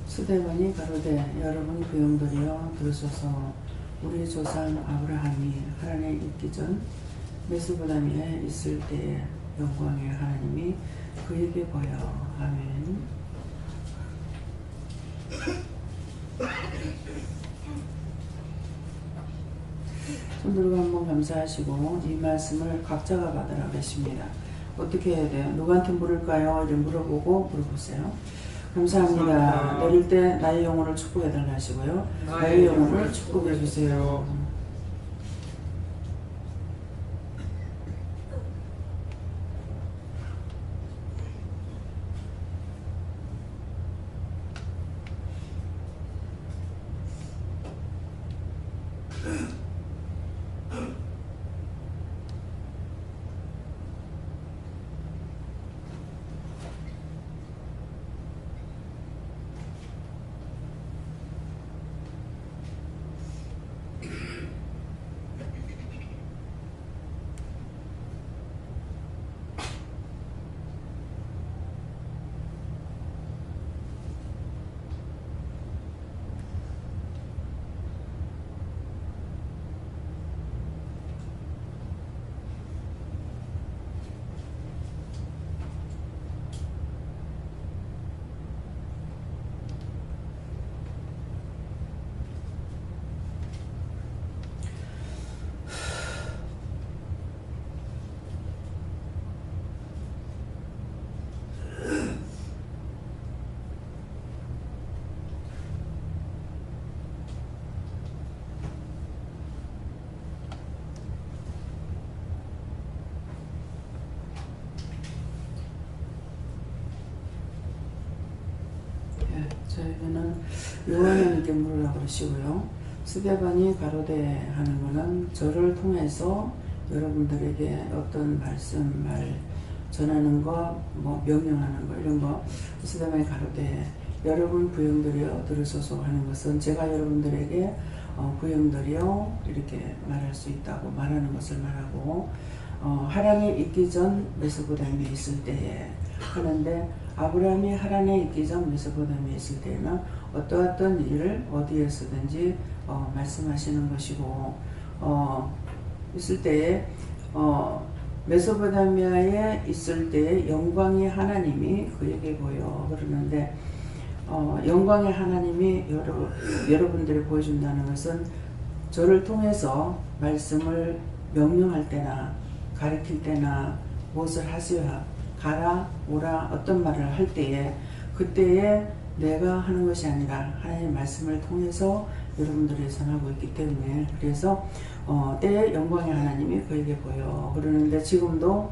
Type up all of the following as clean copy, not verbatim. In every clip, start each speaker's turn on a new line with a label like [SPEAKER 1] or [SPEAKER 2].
[SPEAKER 1] 스데반이 가로되 여러분 부형들이여 들으소서. 우리 조상 아브라함이 하란에 있기 전 메소포타미아에 있을 때에 영광의 하나님이 그에게 보여. 아멘. 손 들고 한번 감사하시고 이 말씀을 각자가 받으라 계십니다. 어떻게 해야 돼요? 누구한테 물을까요? 이렇게 물어보세요. 감사합니다. 내릴 때 나의 영혼을 축복해달라 하시고요. 나의 영혼을 축복해주세요. 저에게는 요한에게 물으라고 그러시고요. 스데반이 가로되 하는 거는 저를 통해서 여러분들에게 어떤 말 전하는 거, 뭐 명령하는 거 이런 거. 스데반이 가로되 여러분 부형들이여 들으소서 하는 것은 제가 여러분들에게 부형들이여 이렇게 말할 수 있다고 말하는 것을 말하고, 하란에 있기 전 메소포타미아에 있을 때에 하는데, 아브라함이 하란에 있기 전 메소포타미아에 있을 때에는 어떠한 일을 어디에서든지 말씀하시는 것이고, 있을 때에 메소포타미아에 있을 때에 영광의 하나님이 그에게 보여 그러는데, 영광의 하나님이 여러분들이 보여준다는 것은 저를 통해서 말씀을 명령할 때나 가르칠 때나 무엇을 하셔야 가라 오라 어떤 말을 할 때에 그때에 내가 하는 것이 아니라 하나님의 말씀을 통해서 여러분들이 전하고 있기 때문에, 그래서 때에 영광의 하나님이 그에게 보여 그러는데, 지금도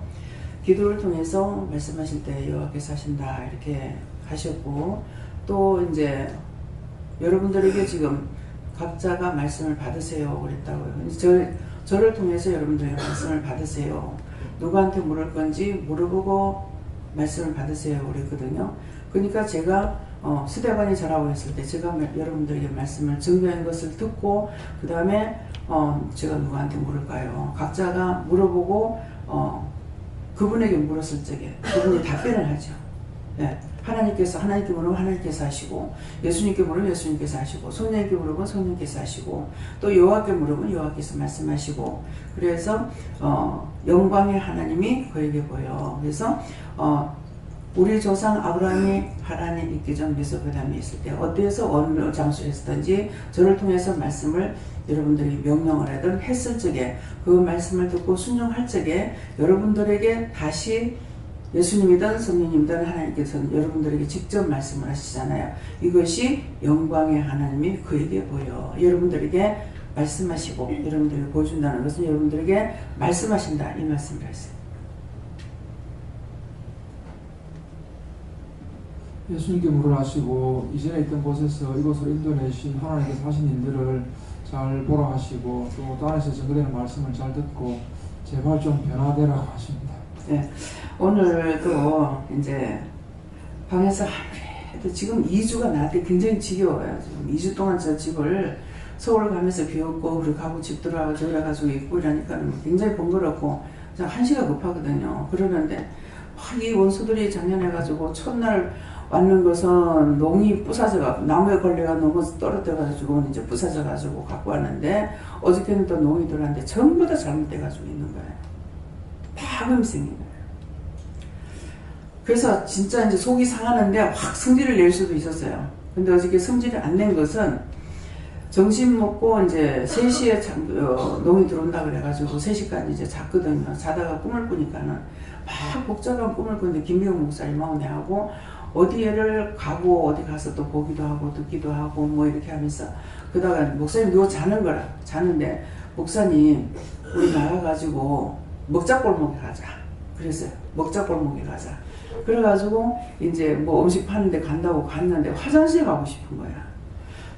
[SPEAKER 1] 기도를 통해서 말씀하실 때 여호와께서 하신다 이렇게 하셨고, 또 이제 여러분들에게 지금 각자가 말씀을 받으세요 그랬다고요. 저를 통해서 여러분들의 말씀을 받으세요. 누구한테 물을 건지 물어보고 말씀을 받으세요 그랬거든요. 그러니까 제가 스데반이 전하고 있을 때 제가 여러분들에게 말씀을 증거한 것을 듣고, 그 다음에 제가 누구한테 물을까요? 각자가 물어보고 그분에게 물었을 적에 그분이 답변을 하죠. 네. 하나님께 물으면 하나님께서 하시고, 예수님께 물으면 예수님께서 하시고, 성령님께 물으면 성령님께서 하시고, 또 여호와께 물으면 여호와께서 말씀하시고, 그래서 영광의 하나님이 그에게 보여. 그래서 우리 조상 아브라함이 하란에 있기 전 메소포타미아에 있을 때 어디에서 어느 장소에서든지 저를 통해서 말씀을 여러분들이 명령을 하든 했을 적에, 그 말씀을 듣고 순종할 적에 여러분들에게 다시 예수님이든 성령님이든 하나님께서는 여러분들에게 직접 말씀을 하시잖아요. 이것이 영광의 하나님이 그에게 보여 여러분들에게 말씀하시고 여러분들에게 보여준다는 것은 여러분들에게 말씀하신다 이 말씀을 했어요.
[SPEAKER 2] 예수님께 물을 하시고 이전에 있던 곳에서 이곳으로 인도내신 하나님께서 하신 일들을 잘 보라 하시고, 또 안에서 전거되는 말씀을 잘 듣고 제발 좀 변화되라고 하십니다.
[SPEAKER 1] 네, 오늘도 이제 방에서 아무래도 지금 2주가 나한테 굉장히 지겨워요. 지금 2주 동안 저 집을 서울 가면서 비웠고 그리고 가고 집 들어가고 저래 가지고 있고 이러니까 굉장히 번거롭고 한시가 급하거든요. 그러는데 이 원수들이 작년에 가지고 첫날 왔는 것은 농이 부사져가 나무에 걸려가 너무 떨어져가지고 이제 부사져가지고 갖고 왔는데 어저께는 또 농이 들어왔는데 전부 다 잘못돼가지고 있는 거예요. 다 금생인 거예요. 그래서 진짜 이제 속이 상하는데 확 성질을 낼 수도 있었어요. 근데 어저께 성질을 안 낸 것은 점심 먹고 이제 3시에 농이 들어온다 그래가지고 3시까지 이제 잤거든요. 자다가 꿈을 꾸니까는 막 복잡한 꿈을 꾸는데 김미영 목사님하고 내하고 어디를 가고 어디 가서 또 보기도 하고 듣기도 하고 뭐 이렇게 하면서 그러다가 목사님 누워 자는 거라 자는데 목사님 우리 나가가지고 먹자골목에 가자 그랬어요. 먹자골목에 가자 그래가지고 이제 뭐 음식 파는데 간다고 갔는데 화장실 가고 싶은 거야.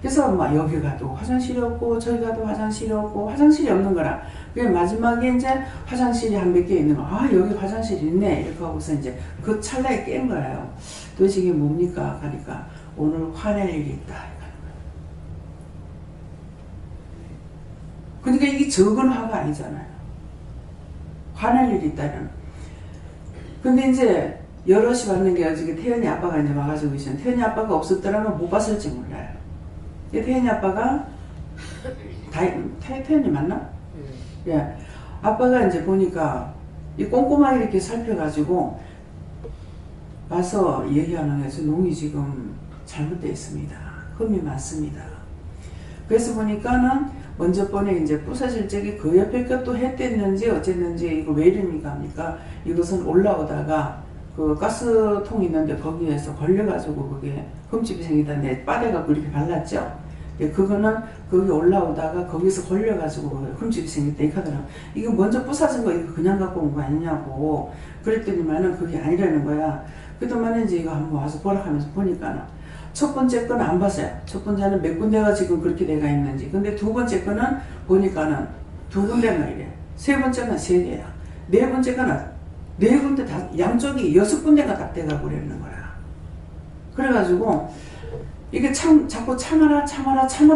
[SPEAKER 1] 그래서 막 여기 가도 화장실이 없고 저기 가도 화장실이 없고 화장실이 없는 거라. 그게 마지막에 이제 화장실이 한 몇 개 있는 거. 아 여기 화장실이 있네 이렇게 하고서 이제 그 찰나에 깬 거예요. 도대체 이게 뭡니까? 하니까 오늘 화낼 일이 있다. 그러니까 이게 적은 화가 아니잖아요. 화낼 일이 있다는. 근데 이제 여럿이 왔는 게 어저께 태연이 아빠가 이제 와가지고 있었는데 태연이 아빠가 없었더라면 못 봤을지 몰라요. 태연이 아빠가 태연이 맞나? 예. 아빠가 이제 보니까 이 꼼꼼하게 이렇게 살펴가지고 와서 얘기하는 거에서 농이 지금 잘못되어 있습니다. 흠이 많습니다. 그래서 보니까는 먼저 번에 이제 부서질 적이 그 옆에 것도 했댔는지 어쨌는지 이거 왜 이럽니까 합니까? 이것은 올라오다가 그 가스통 있는데 거기에서 걸려가지고 그게 흠집이 생기다 내 빠대가 그렇게 발랐죠. 예, 그거는 거기 올라오다가 거기서 걸려가지고 흠집이 생겼다 이 카드는 이거 먼저 부서진 거 이거 그냥 갖고 온 거 아니냐고 그랬더니만은 그게 아니라는 거야. 그동안에 이제 이거 한번 와서 보라 하면서 보니까는 첫 번째 거는 안 봤어요. 첫 번째는 몇 군데가 지금 그렇게 돼가 있는지. 근데 두 번째 거는 보니까는 두 군데가 이래. 세 번째는 세 개야. 네 번째 거는 네 군데 다 양쪽이 6군데가 다 돼가고 그러는 거야. 그래가지고 이게 자꾸 참아라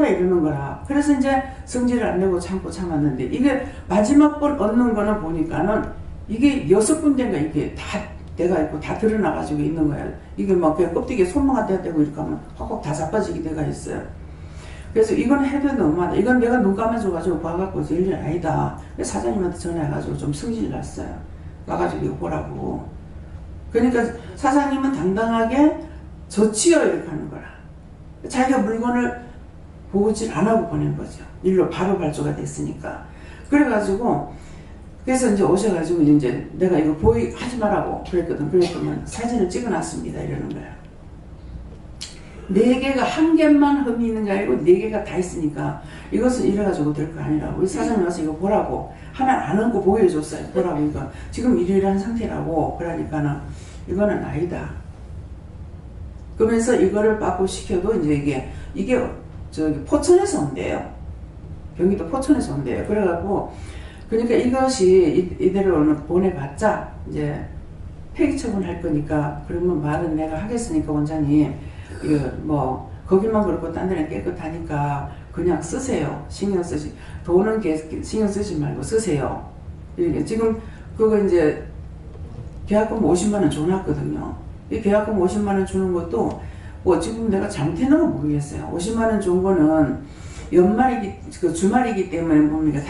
[SPEAKER 1] 이러는 거라. 그래서 이제 성질을 안 내고 참고 참았는데 이게 마지막 번 얻는 거는 보니까는 이게 6군데가 이게 다 내가 있고 다 드러나가지고 있는 거야. 이게 막 그냥 껍데기에 손모가 대고 이렇게 하면 확확 다 자빠지게 돼가 있어요. 그래서 이건 해도 너무하다. 이건 내가 눈 감아줘가지고 봐갖고 일일 아니다. 사장님한테 전화해가지고 좀 성질 났어요. 와가지고 이거 보라고. 그러니까 사장님은 당당하게 저치요 이렇게 하는 거라. 자기가 물건을 보질 안 하고 보낸 거죠. 일로 바로 발주가 됐으니까. 그래가지고 그래서 이제 오셔가지고 이제 내가 이거 하지 말라고 그랬거든. 그랬더니 사진을 찍어놨습니다. 이러는 거야. 4개가 한 개만 흠이 있는 게 아니고 4개가 다 있으니까 이것은 이래가지고 될 거 아니라고. 우리 사장님 와서 이거 보라고. 하나 안 얹고 보여줬어요. 보라고 이거. 지금 이러이러한 상태라고. 그러니까는 이거는 아니다. 그러면서 이거를 받고 시켜도 이제 이게 저기 포천에서 온대요. 경기도 포천에서 온대요. 그래갖고 그러니까 이것이 이대로 보내봤자 이제 폐기 처분할 거니까 그러면 말은 내가 하겠으니까 원장님 이거 뭐 거기만 그렇고 딴 데는 깨끗하니까 그냥 쓰세요. 신경 쓰지 돈은 신경 쓰지 말고 쓰세요. 이게 지금 그거 이제 계약금 50만 원 줘놨거든요. 이 계약금 50만 원 주는 것도 뭐 지금 내가 잘못했는 건 모르겠어요. 50만 원 준 거는 주말이기 때문에 뭡니까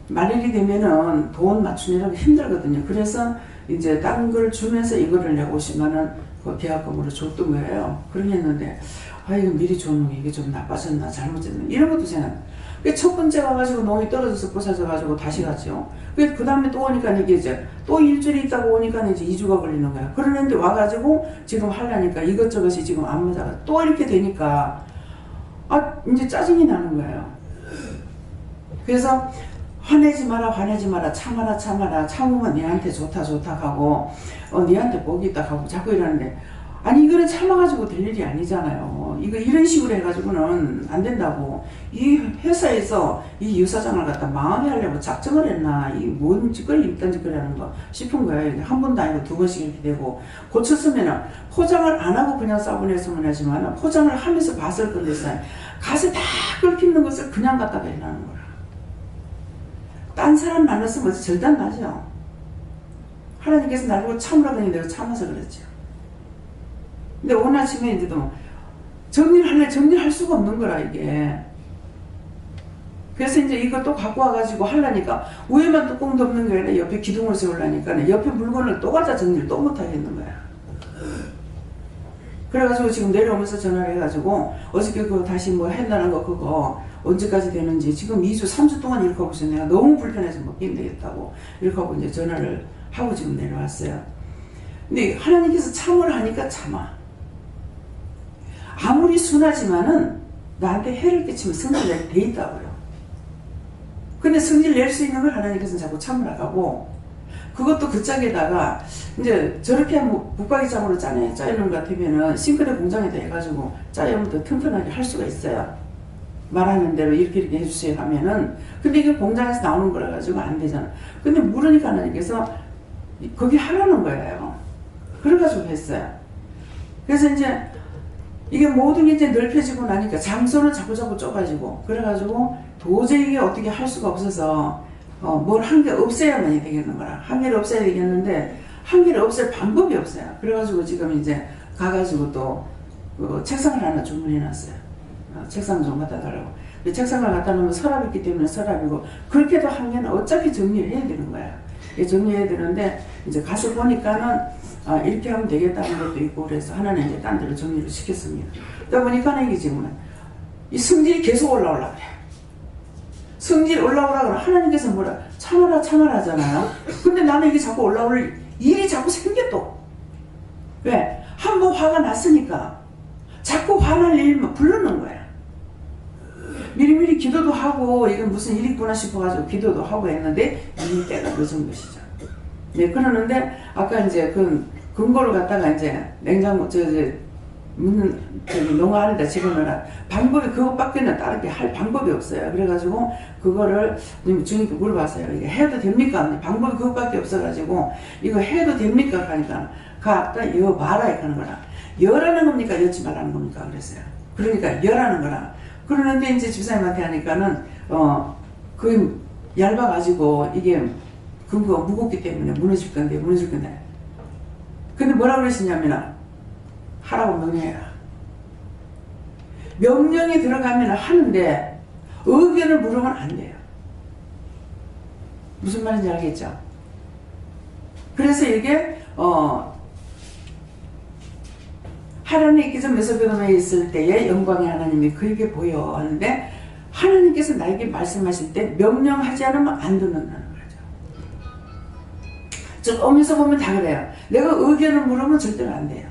[SPEAKER 1] 말일이 되면은 돈 맞추느라고 힘들거든요. 그래서 이제 다른 걸 주면서 이거를 내가 50만 원 그 계약금으로 줬던 거예요. 그러겠는데 이거 미리 줬는 이게 좀 나빠졌나 잘못했나 이런 것도 생각. 첫 번째 와가지고 농이 떨어져서 부서져가지고 다시 갔죠. 그 다음에 또 오니까 이게 이제 또 일주일 있다고 오니까 이제 2주가 걸리는 거야. 그러는데 와가지고 지금 하려니까 이것저것이 지금 안 맞아가 또 이렇게 되니까 이제 짜증이 나는 거예요. 그래서 화내지 마라 참으면 니한테 좋다 하고 니한테 복이 있다 하고 자꾸 이러는데 아니 이거는 참아가지고 될 일이 아니잖아요. 이거 이런 식으로 해가지고는 안 된다고. 이 회사에서 이 유사장을 갖다 망하게 하려고 작정을 했나 이 뭔 짓거리 입단짓거리 하는 거 싶은 거예요. 한 번도 아니고 2번씩 이렇게 되고 고쳤으면은 포장을 안 하고 그냥 싸보냈으면 하지만 포장을 하면서 봤을 건데 가서 다 긁히는 것을 그냥 갖다가 해라는 거야. 딴 사람 만났으면 절단 나죠. 하나님께서 나보고 참으라더니 내가 참아서 그랬죠. 근데 오늘 아침에 이제 또 정리할 수가 없는 거라, 이게. 그래서 이제 이거 또 갖고 와가지고 하려니까 위에만 뚜껑도 없는 게 아니라 옆에 기둥을 세우려니까 옆에 물건을 또 갖다 정리를 또 못하겠는 거야. 그래가지고 지금 내려오면서 전화를 해가지고 어저께 그거 다시 뭐 한다는 거 그거 언제까지 되는지 지금 2주 3주 동안 이렇게 하고 있어요. 내가 너무 불편해서 못 견디겠다고 이렇게 하고 이제 전화를 하고 지금 내려왔어요. 근데 하나님께서 참으라 하니까 참아. 아무리 순하지만은 나한테 해를 끼치면 성질 돼 있다고요. 근데 성질 낼 수 있는 걸 하나님께서는 자꾸 참으라고 하고, 그것도 그 짝에다가 이제 저렇게 북박이장으로 짜내는 것 같으면은 싱크대 공장에다 해가지고 짜면 더 튼튼하게 할 수가 있어요. 말하는 대로 이렇게 해주세요 하면은. 근데 이게 공장에서 나오는 거라 가지고 안 되잖아. 근데 물으니까 하나님께서 거기 하라는 거예요. 그래가지고 했어요. 그래서 이제 이게 모든 게 이제 넓혀지고 나니까 장소는 자꾸 좁아지고, 그래가지고 도저히 이게 어떻게 할 수가 없어서 뭘 한 개 없애야만이 되겠는 거라. 한 개를 없애야 되겠는데 한 개를 없앨 방법이 없어요. 그래가지고 지금 이제 가가지고 또 그 책상을 하나 주문해놨어요. 책상 좀 갖다 달라고. 책상을 갖다 놓으면 서랍이 있기 때문에 서랍이고, 그렇게도 한 개는 어차피 정리를 해야 되는 거야. 정리해야 되는데 이제 가서 보니까는 이렇게 하면 되겠다는 것도 있고, 그래서 하나는 이제 딴 데로 정리를 시켰습니다. 그러다 보니까 이게 지금 이 성질이 계속 올라오려고 그래. 성질 올라오라 그러면 하나님께서 뭐라 참아라 하잖아요. 근데 나는 이게 자꾸 올라올 일이 자꾸 생겨 또. 왜? 한번 화가 났으니까 자꾸 화날 일만 부르는 거야. 미리미리 기도도 하고 이건 무슨 일이 있구나 싶어가지고 기도도 하고 했는데 이미 때가 늦은 것이죠. 네, 그러는데 아까 이제 그 근거를 갖다가 이제 냉장고 농가 안에다 집어넣으라. 방법이 그것밖에는 다른 게 할 방법이 없어요. 그래가지고 그거를 주님께 물어봤어요. 이게 해도 됩니까? 방법이 그것밖에 없어가지고 이거 해도 됩니까? 하니까 갖다 여봐라 하는 거라. 여라는 겁니까? 여지 말라는 겁니까? 그랬어요. 그러니까 여라는 거라. 그러는데 이제 집사님한테 하니까는 그 얇아가지고 이게 근거가 무겁기 때문에 무너질 건데. 근데 뭐라고 그러시냐면 하라고 명령해라. 명령이 들어가면 하는데 의견을 물으면 안 돼요. 무슨 말인지 알겠죠? 그래서 이게 하나님께서 메소포타미아에 있을 때에 영광의 하나님이 그에게 보여 하는데, 하나님께서 나에게 말씀하실 때 명령하지 않으면 안 듣는다는 거죠. 저 오면서 보면 다 그래요. 내가 의견을 물으면 절대로 안 돼요.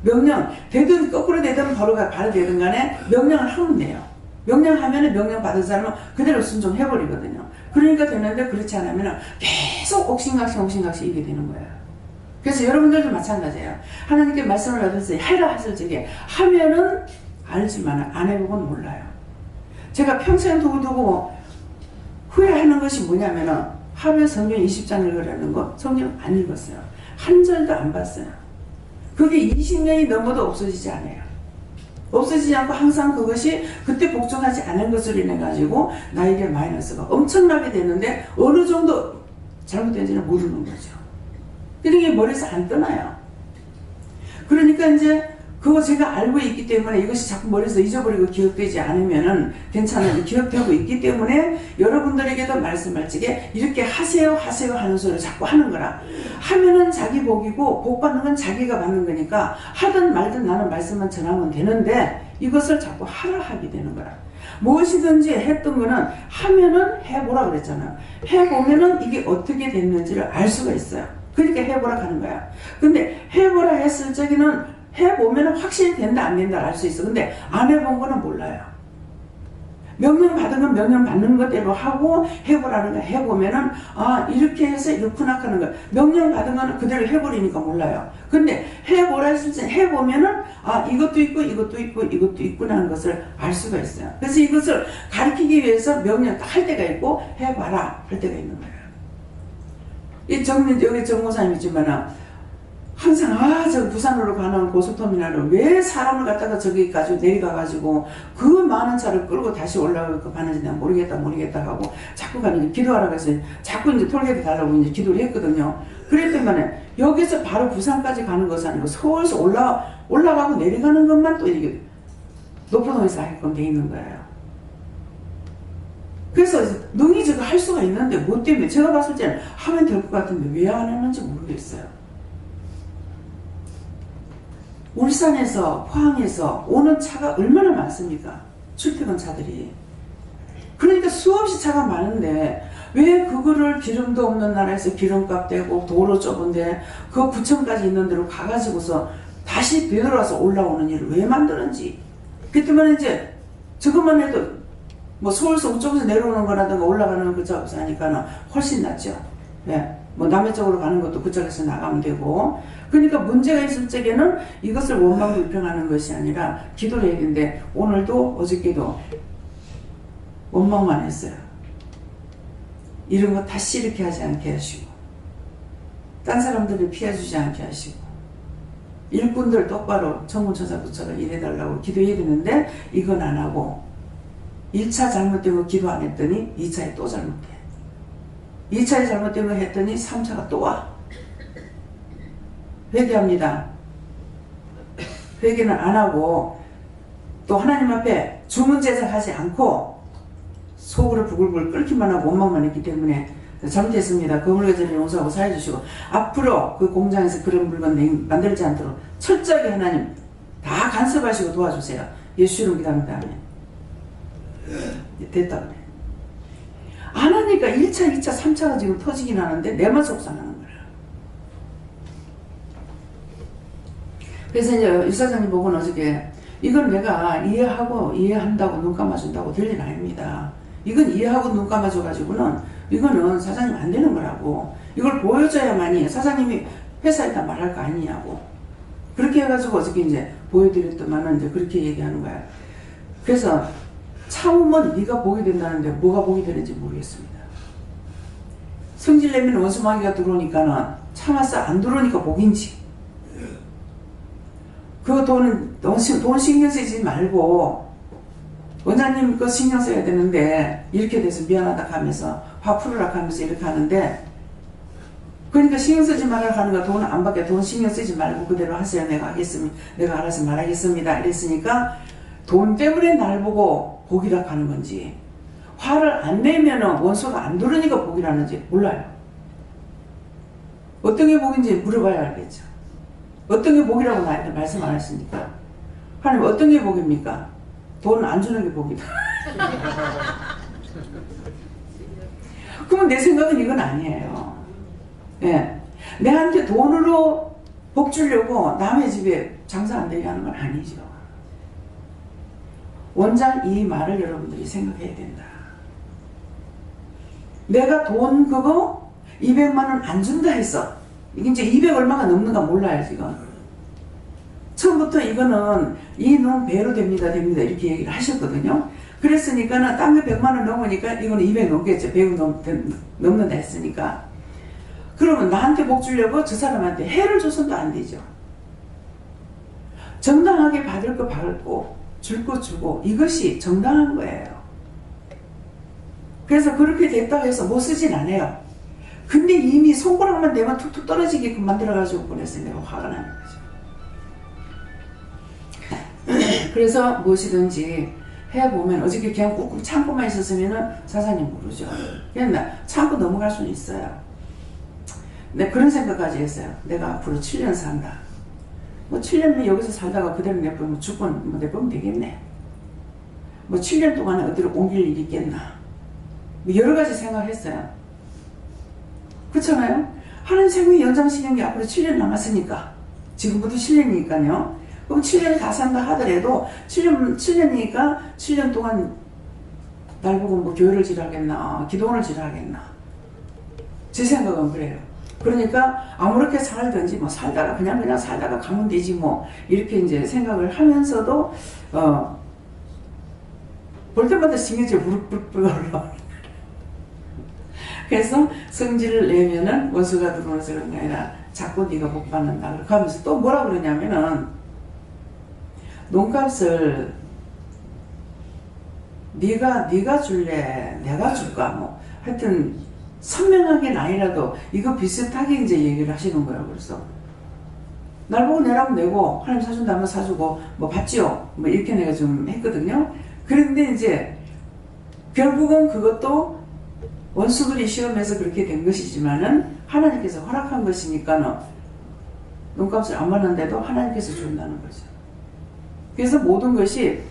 [SPEAKER 1] 명령 되든 거꾸로 되든 바로 되든 간에 명령을 하면 돼요. 명령하면 명령 받은 사람은 그대로 순종해버리거든요. 그러니까 되는데, 그렇지 않으면 계속 옥신각신 이게 되는 거예요. 그래서 여러분들도 마찬가지예요. 하나님께 말씀을 받아서 해라 하실 적에 하면은 알지만 안 해보고는 몰라요. 제가 평생 두고 후회하는 것이 뭐냐면은 하루에 성경 20장 읽으라는 거 성경 안 읽었어요. 한 절도 안 봤어요. 그게 20년이 넘어도 없어지지 않아요. 없어지지 않고 항상 그것이 그때 복종하지 않은 것으로 인해 가지고 나에게 마이너스가 엄청나게 되는데 어느 정도 잘못된지는 모르는 거죠. 그러니까 머리에서 안 떠나요. 그러니까 이제 그거 제가 알고 있기 때문에 이것이 자꾸 머리에서 잊어버리고 기억되지 않으면은 괜찮아요. 기억되고 있기 때문에 여러분들에게도 말씀할 적에 이렇게 하세요 하는 소리를 자꾸 하는 거라. 하면은 자기 복이고 복 받는 건 자기가 받는 거니까 하든 말든 나는 말씀만 전하면 되는데 이것을 자꾸 하라 하게 되는 거라. 무엇이든지 했던 거는 하면은 해보라 그랬잖아요. 해보면은 이게 어떻게 됐는지를 알 수가 있어요. 그러니까 해보라 하는 거야. 근데 해보라 했을 적에는 해보면 확실히 된다 안 된다 알 수 있어. 근데 안 해본 거는 몰라요. 명령 받은 건 명령 받는 것대로 하고 해보라는 거 해보면은 이렇게 해서 이렇구나 하는 거. 명령 받은 거는 그대로 해버리니까 몰라요. 근데 해보라 했을 때 해보면은 이것도 있고 이것도 있고 이것도 있구나 하는 것을 알 수가 있어요. 그래서 이것을 가르치기 위해서 명령 할 때가 있고 해봐라 할 때가 있는 거예요. 여기 정모사님이지만은 항상 저 부산으로 가는 고속터미널을 왜 사람을 갖다가 저기까지 내려가가지고 그 많은 차를 끌고 다시 올라가고 가는지 내가 모르겠다 하고 자꾸 가는 게 기도하라고 해서 자꾸 이제 톨게이트 달라고 이제 기도를 했거든요. 그랬더니 여기서 바로 부산까지 가는 것은 아니고 서울에서 올라가고 내려가는 것만 또 이게 노포동에서 하게끔 돼 있는 거예요. 그래서 능히 저거 할 수가 있는데 뭐 때문에 제가 봤을 때는 하면 될 것 같은데 왜 안 했는지 모르겠어요. 울산에서 포항에서 오는 차가 얼마나 많습니까? 출퇴근 차들이. 그러니까 수없이 차가 많은데 왜 그거를 기름도 없는 나라에서 기름값 대고 도로 좁은데 그 부천까지 있는 데로 가가지고서 다시 되돌아서 올라오는 일을 왜 만드는지. 그때만 이제 저것만 해도 뭐 서울 속쪽에서 내려오는 거라든가 올라가는 그 쪽에서 하니까는 훨씬 낫죠. 예. 뭐 남해 쪽으로 가는 것도 그쪽에서 나가면 되고. 그러니까 문제가 있을 적에는 이것을 원망불평하는 것이 아니라 기도를 해야 되는데 오늘도 어저께도 원망만 했어요. 이런 거 다시 이렇게 하지 않게 하시고 딴 사람들을 피해주지 않게 하시고 일꾼들 똑바로 청문처자부처럼 일해달라고 기도해야 되는데 이건 안 하고 1차 잘못된 거 기도 안 했더니 2차에 또 잘못해. 2차에 잘못된 거 했더니 3차가 또 와. 회개합니다. 회개는 안 하고 또 하나님 앞에 주문제작하지 않고 속으로 부글부글 끓기만 하고 원망만 했기 때문에 잘못했습니다. 거물거전을 용서하고 사해주시고 앞으로 그 공장에서 그런 물건 만들지 않도록 철저하게 하나님 다 간섭하시고 도와주세요. 예수 이름 기도한 다음에 됐다 그래. 안 하니까 1차, 2차, 3차가 지금 터지긴 하는데 내만 속상하는 거야. 그래서 이제 유사장님 보고는 어저께 이건 내가 이해한다고 눈 감아준다고 될 일 아닙니다. 이건 이해하고 눈 감아줘가지고는 이거는 사장님 안 되는 거라고. 이걸 보여줘야만이 사장님이 회사에다 말할 거 아니냐고. 그렇게 해가지고 어저께 이제 보여드렸더만은 이제 그렇게 얘기하는 거야. 그래서 참으면 네가 복이 된다는데 뭐가 복이 되는지 모르겠습니다. 성질 내면 원수마귀가 들어오니까는 참았어 안 들어오니까 복인지. 그 돈 신경 쓰지 말고 원장님 그 신경 써야 되는데 이렇게 돼서 미안하다 하면서 화 풀으라 하면서 이렇게 하는데 그러니까 신경 쓰지 말라 하는 거 돈 안 받게 돈 신경 쓰지 말고 그대로 하세요. 내가 하겠습니다. 내가 알아서 말하겠습니다. 이랬으니까 돈 때문에 날 보고 복이라 하는 건지 화를 안 내면은 원수가 안 들으니까 복이라는지 몰라요. 어떤 게 복인지 물어봐야 알겠죠. 어떤 게 복이라고 나한테 말씀 안 하십니까? 하나님 어떤 게 복입니까? 돈 안 주는 게 복이다. 그러면 내 생각은 이건 아니에요. 예. 내한테 돈으로 복 주려고 남의 집에 장사 안 되게 하는 건 아니죠. 원장 이 말을 여러분들이 생각해야 된다. 내가 돈 그거 200만 원 안 준다 했어. 이게 이제 200 얼마가 넘는가 몰라요 지금. 처음부터 이거는 이 놈 배로 됩니다 이렇게 얘기를 하셨거든요. 그랬으니까는 딴 게 100만 원 넘으니까 이거는 200 넘겠죠. 100 넘는다 했으니까. 그러면 나한테 복 주려고 저 사람한테 해를 줘서도 안 되죠. 정당하게 받을 거 받고 줄 거 주고 이것이 정당한 거예요. 그래서 그렇게 됐다고 해서 못 쓰진 않아요. 근데 이미 손가락만 대면 툭툭 떨어지게끔 만들어가지고 보냈어요. 내가 화가 나는 거죠. 그래서 무엇이든지 해보면 어저께 그냥 꾹꾹 참고만 있었으면은 사장님 모르죠. 그냥 참고 넘어갈 수는 있어요. 근데 그런 생각까지 했어요. 내가 앞으로 7년 산다. 뭐 7년만 여기서 살다가 그대로 내보면 죽건 뭐 내보면 되겠네. 뭐 7년 동안에 어디로 옮길 일이 있겠나. 뭐 여러 가지 생각했어요. 그렇잖아요? 하는 생명이 연장시킨 게 앞으로 7년 남았으니까. 지금부터 7년이니까요. 그럼 7년 다 산다 하더라도 7년이니까 7년 동안 날 보고 뭐 교회를 지르겠나 기도원을 지르겠나. 제 생각은 그래요. 그러니까 아무렇게 살든지 뭐 살다가 그냥 살다가 가면 되지 뭐 이렇게 이제 생각을 하면서도 볼 때마다 신경질 부르르 올라와요. 그래서 성질을 내면은 원수가 들어오면서 그런 게 아니라 자꾸 네가 복 받는다. 그렇게 하면서 또 뭐라 그러냐면은 농값을 네가 줄래 내가 줄까 뭐 하여튼 선명하게는 아니라도 이거 비슷하게 이제 얘기를 하시는 거예요. 그래서 날 보고 내라면 내고 하나님 사준다면 사주고 뭐 받지요 뭐 이렇게 내가 좀 했거든요. 그런데 이제 결국은 그것도 원수들이 시험해서 그렇게 된 것이지만은 하나님께서 허락한 것이니까는 농값을 안 받는데도 하나님께서 준다는 거죠. 그래서 모든 것이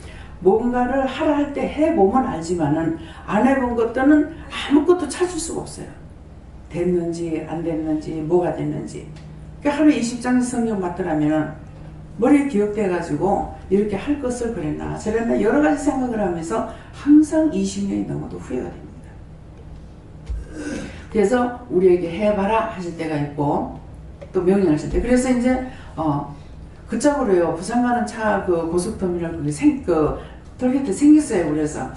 [SPEAKER 1] 뭔가를 하라 할 때 해보면 알지만은 안 해본 것들은 아무것도 찾을 수가 없어요. 됐는지 안 됐는지 뭐가 됐는지. 그러니까 하루에 20장 성경 맞더라면 머리에 기억돼가지고 이렇게 할 것을 그랬나 저랬나 여러 가지 생각을 하면서 항상 20년이 넘어도 후회가 됩니다. 그래서 우리에게 해봐라 하실 때가 있고 또 명령하실 때 그래서 이제 그짝으로요 부산 가는 차 그 고속터미널 그 톨게이트 생겼어요. 그래서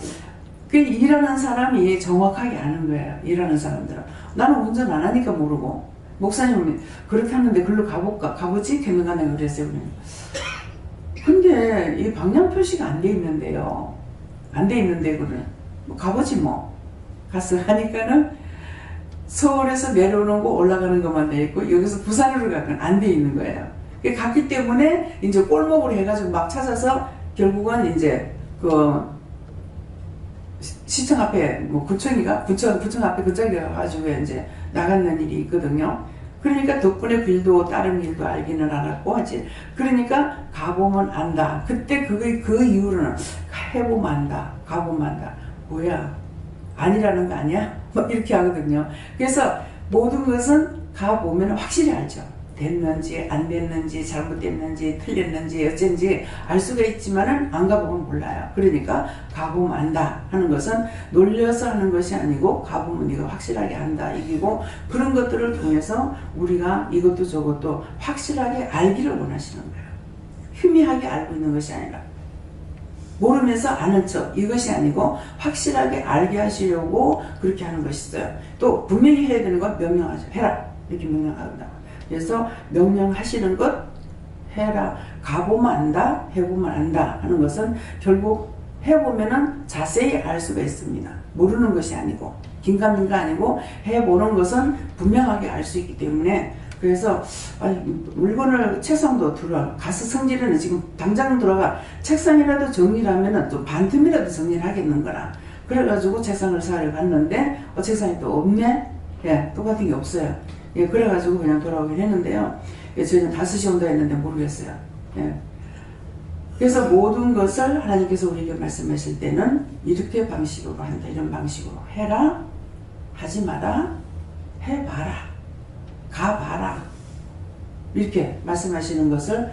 [SPEAKER 1] 그 일하는 사람이 정확하게 아는 거예요. 일하는 사람들은 나는 운전 안 하니까 모르고 목사님은 그렇게 하는데 글로 가볼까 가보지 했는가 내가 그랬어요. 근데 이 방향 표시가 안 돼 있는데요. 안 돼 있는데 그래 뭐 가보지 뭐 가서 하니까는 서울에서 내려오는 거 올라가는 것만 돼 있고 여기서 부산으로 가면 안 돼 있는 거예요. 갔기 때문에 이제 꼴목으로 해가지고 막 찾아서 결국은 이제 그 시청 앞에 뭐 구청 앞에 그쪽에 가가지고 이제 나가는 일이 있거든요. 그러니까 덕분에 길도 다른 길도 알기는 알았고 하지. 그러니까 가보면 안다. 그때 그 이후로는 해보면 안다. 가보면 안다. 뭐야? 아니라는 거 아니야? 뭐 이렇게 하거든요. 그래서 모든 것은 가보면 확실히 알죠. 됐는지 안 됐는지 잘못됐는지 틀렸는지 어쩐지 알 수가 있지만은 안 가보면 몰라요. 그러니까 가보면 안다 하는 것은 놀려서 하는 것이 아니고 가보면 네가 확실하게 안다 이기고 그런 것들을 통해서 우리가 이것도 저것도 확실하게 알기를 원하시는 거예요. 희미하게 알고 있는 것이 아니라 모르면서 아는 척 이것이 아니고 확실하게 알게 하시려고 그렇게 하는 것이 있어요. 또 분명히 해야 되는 건 명령하죠. 해라 이렇게 명령한다. 그래서 명령하시는 것 해라. 가보면 안다 해보면 안다 하는 것은 결국 해보면은 자세히 알 수가 있습니다. 모르는 것이 아니고 긴가민가 아니고 해보는 것은 분명하게 알 수 있기 때문에 그래서 물건을 책상도 들어 가서 성질은 지금 당장 들어가 책상이라도 정리를 하면은 좀 반틈이라도 정리를 하겠는 거라 그래가지고 책상을 사러 갔는데 책상이 또 없네. 예, 똑같은 게 없어요. 예, 그래가지고 그냥 돌아오긴 했는데요. 예, 저희는 5시 온다 했는데 모르겠어요. 예. 그래서 모든 것을 하나님께서 우리에게 말씀하실 때는 이렇게 방식으로 한다. 이런 방식으로 해라, 하지 마라, 해봐라, 가봐라 이렇게 말씀하시는 것을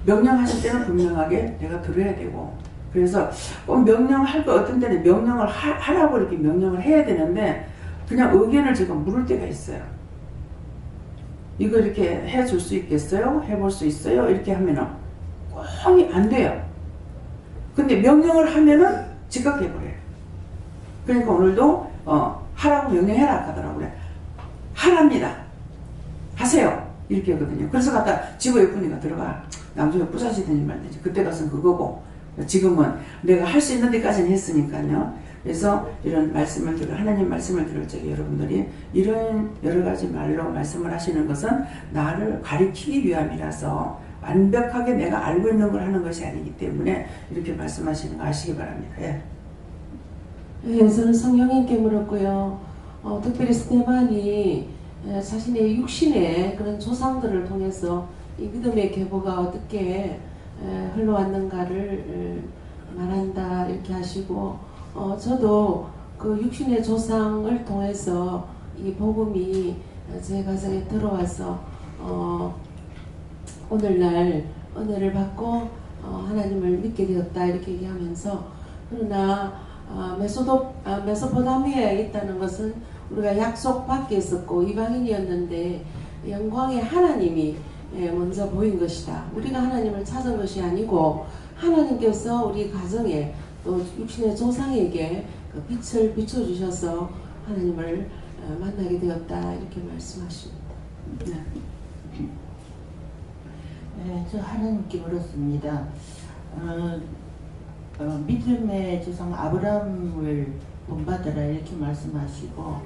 [SPEAKER 1] 명령하실 때는 분명하게 내가 들어야 되고 그래서 명령할 거 어떤 때는 명령을 하라고 이렇게 명령을 해야 되는데 그냥 의견을 제가 물을 때가 있어요. 이거 이렇게 해줄 수 있겠어요? 해볼 수 있어요? 이렇게 하면은 꽁이 안 돼요. 근데 명령을 하면은 즉각 해버려요. 그러니까 오늘도 하라고 명령해라 하더라고요. 하랍니다. 하세요. 이렇게 하거든요. 그래서 갖다 지구 예쁜이가 들어가. 나중에 부사지든지 말든지 그때 가서는 그거고 지금은 내가 할 수 있는 데까지는 했으니까요. 그래서 이런 말씀을 하나님 말씀을 들을 적에 여러분들이 이런 여러 가지 말로 말씀을 하시는 것은 나를 가리키기 위함이라서 완벽하게 내가 알고 있는 걸 하는 것이 아니기 때문에 이렇게 말씀하시는 거 아시기 바랍니다. 예.
[SPEAKER 3] 예, 저는 성령님께 물었고요. 특별히 스테반이 자신의 육신의 그런 조상들을 통해서 이 믿음의 계보가 어떻게 흘러왔는가를 말한다 이렇게 하시고 저도 그 육신의 조상을 통해서 이 복음이 제 가정에 들어와서 오늘날 은혜를 받고 하나님을 믿게 되었다 이렇게 얘기하면서 그러나 메소포타미아에 있다는 것은 우리가 약속 밖에 있었고 이방인이었는데 영광의 하나님이 먼저 보인 것이다. 우리가 하나님을 찾은 것이 아니고 하나님께서 우리 가정에 또 육신의 조상에게 그 빛을 비춰주셔서 하나님을 만나게 되었다 이렇게 말씀하십니다.
[SPEAKER 1] 네.
[SPEAKER 4] 네, 저 하나님께 물었습니다. 믿음의 조상 아브라함을 본받아라 이렇게 말씀하시고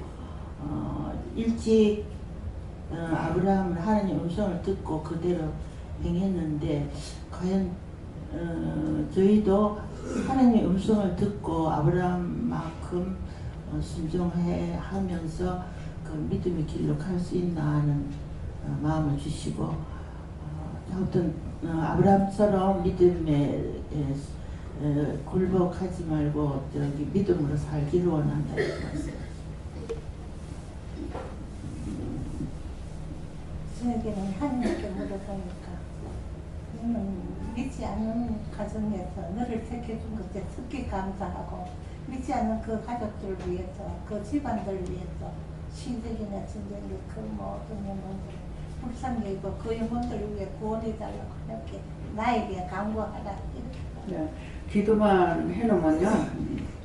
[SPEAKER 4] 일찍 아브라함은 하나님 음성을 듣고 그대로 행했는데 과연 저희도 하나님의 음성을 듣고 아브라함만큼 순종해 하면서 그 믿음의 길로 갈 수 있나 하는 마음을 주시고 아무튼 아브라함처럼 믿음에 굴복하지 말고 저기 믿음으로 살기를 원한다 이렇게 말씀.
[SPEAKER 5] 저에게는 하나님께 물어보니까 너는 믿지 않는 가정에서 너를 택해준 것에 특히 감사하고 믿지 않는 그 가족들을 위해서 그 집안들을 위해서 시댁이나 친정의 그 모든 영혼들 불쌍히 여기고 그 영혼들을 위해 구원해달라고 이렇게 나에게 간구하라 이렇게.
[SPEAKER 1] 네. 기도만 해놓으면요,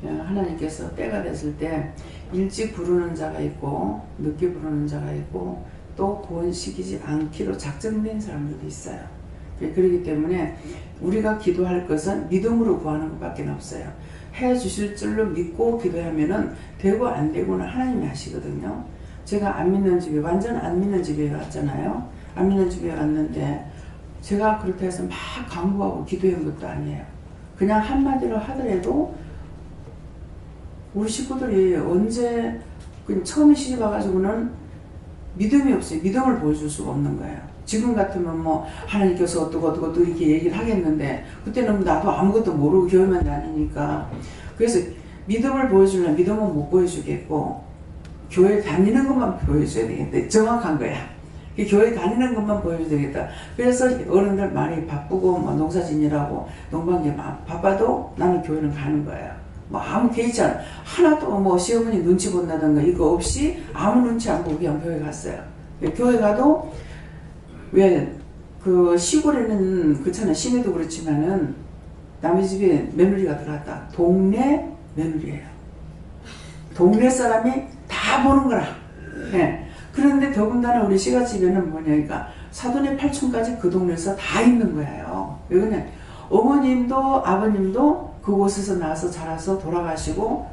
[SPEAKER 1] 하나님께서 때가 됐을 때 일찍 부르는 자가 있고 늦게 부르는 자가 있고 또 구원시키지 않기로 작정된 사람들도 있어요. 그렇기 때문에 우리가 기도할 것은 믿음으로 구하는 것밖에 없어요. 해주실 줄로 믿고 기도하면은 되고 안 되고는 하나님이 하시거든요. 제가 안 믿는 집에, 완전 안 믿는 집에 왔잖아요. 안 믿는 집에 왔는데 제가 그렇게 해서 막 간구하고 기도한 것도 아니에요. 그냥 한마디로 하더라도 우리 식구들이 언제 처음에 시집 와가지고는 믿음이 없어요. 믿음을 보여줄 수가 없는 거예요. 지금 같으면 뭐 하나님께서 어떻고 이렇게 얘기를 하겠는데 그때는 나도 아무것도 모르고 교회만 다니니까 그래서 믿음을 보여주려면 믿음은 못 보여주겠고 교회 다니는 것만 보여줘야 되겠다. 정확한 거야. 교회 다니는 것만 보여줘야 되겠다. 그래서 어른들 많이 바쁘고 뭐 농사짓느라고 농방기 바빠도 나는 교회는 가는 거예요. 뭐 아무 개의치 않아. 하나도 뭐 시어머니 눈치 본다든가 이거 없이 아무 눈치 안 보고 그냥 교회 갔어요. 교회 가도 왜 그 시골에는 그렇잖아. 시내도 그렇지만은 남의 집에 며느리가 들어왔다. 동네 며느리예요. 동네 사람이 다 보는 거라. 네. 그런데 더군다나 우리 시가집에는 뭐냐니까 사돈의 팔촌까지 그 동네에서 다 있는 거예요. 왜 그러냐. 어머님도 아버님도 그곳에서 나와서 자라서 돌아가시고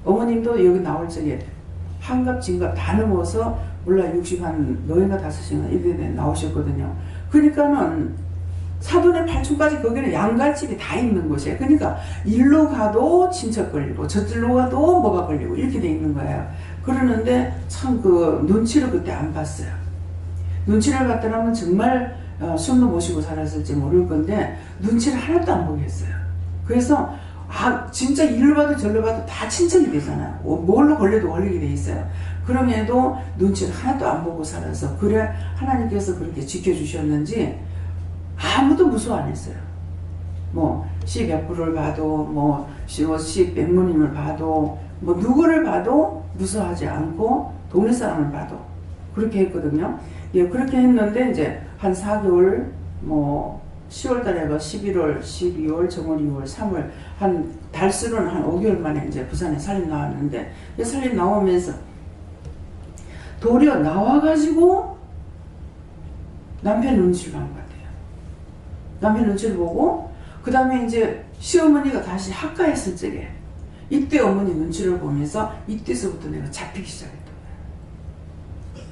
[SPEAKER 1] 어머님도 여기 나올 적에 한갑 진갑 다 넘어서 몰라 60한 너희가 5시나 이래 나오셨거든요. 그러니까는 사돈의 팔촌까지 거기는 양갈집이 다 있는 곳이에요. 그러니까 일로 가도 친척 걸리고 저쪽로 가도 뭐가 걸리고 이렇게 돼 있는 거예요. 그러는데 참 그 눈치를 그때 안 봤어요. 눈치를 봤더라면 정말 숨도 못 쉬고 살았을지 모를 건데 눈치를 하나도 안 보겠어요. 그래서 진짜 일로 봐도 절로 봐도 다 친척이 되잖아요. 뭘로 걸려도 걸리게 돼 있어요. 그럼에도 눈치를 하나도 안 보고 살아서 그래 하나님께서 그렇게 지켜주셨는지 아무도 무서워 안 했어요. 뭐 시백부를 봐도 뭐 시백모님을 봐도 뭐 누구를 봐도 무서워하지 않고 동네 사람을 봐도 그렇게 했거든요. 예, 그렇게 했는데 이제 한 4개월 뭐 10월 달에가 11월, 12월, 정월, 2월, 3월 한 달수로는 한 5개월 만에 이제 부산에 살림 나왔는데 살림 나오면서 도리어 나와가지고 남편 눈치를 본 것 같아요. 남편 눈치를 보고 그 다음에 이제 시어머니가 다시 학가했을 적에 이때 어머니 눈치를 보면서 이때서부터 내가 잡히기 시작했던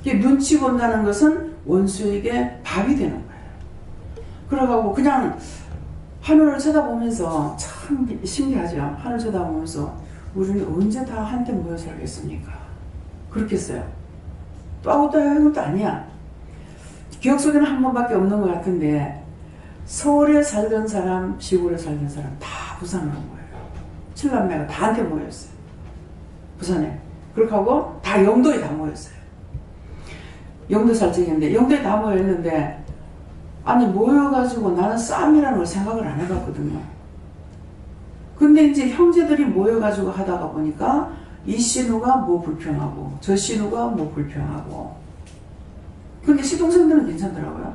[SPEAKER 1] 거예요. 눈치 본다는 것은 원수에게 밥이 되는 거예요. 그래가지고 그냥 하늘을 쳐다보면서 참 신기하죠. 하늘 쳐다보면서 우리는 언제 다 한테 모여 살겠습니까? 그렇게 했어요. 또 아무것도 한 것도 아니야. 기억 속에는 한 번밖에 없는 것 같은데 서울에 살던 사람, 시골에 살던 사람 다 부산으로 온 거예요. 7남매가 다 한테 모였어요. 부산에. 그렇게 하고 다 영도에 다 모였어요. 영도 살적인데 영도에 다 모였는데 아니 모여가지고 나는 싸움이라는 걸 생각을 안 해봤거든요. 근데 이제 형제들이 모여가지고 하다가 보니까 이 신우가 뭐 불평하고 저 신우가 뭐 불평하고 근데 시동생들은 괜찮더라고요.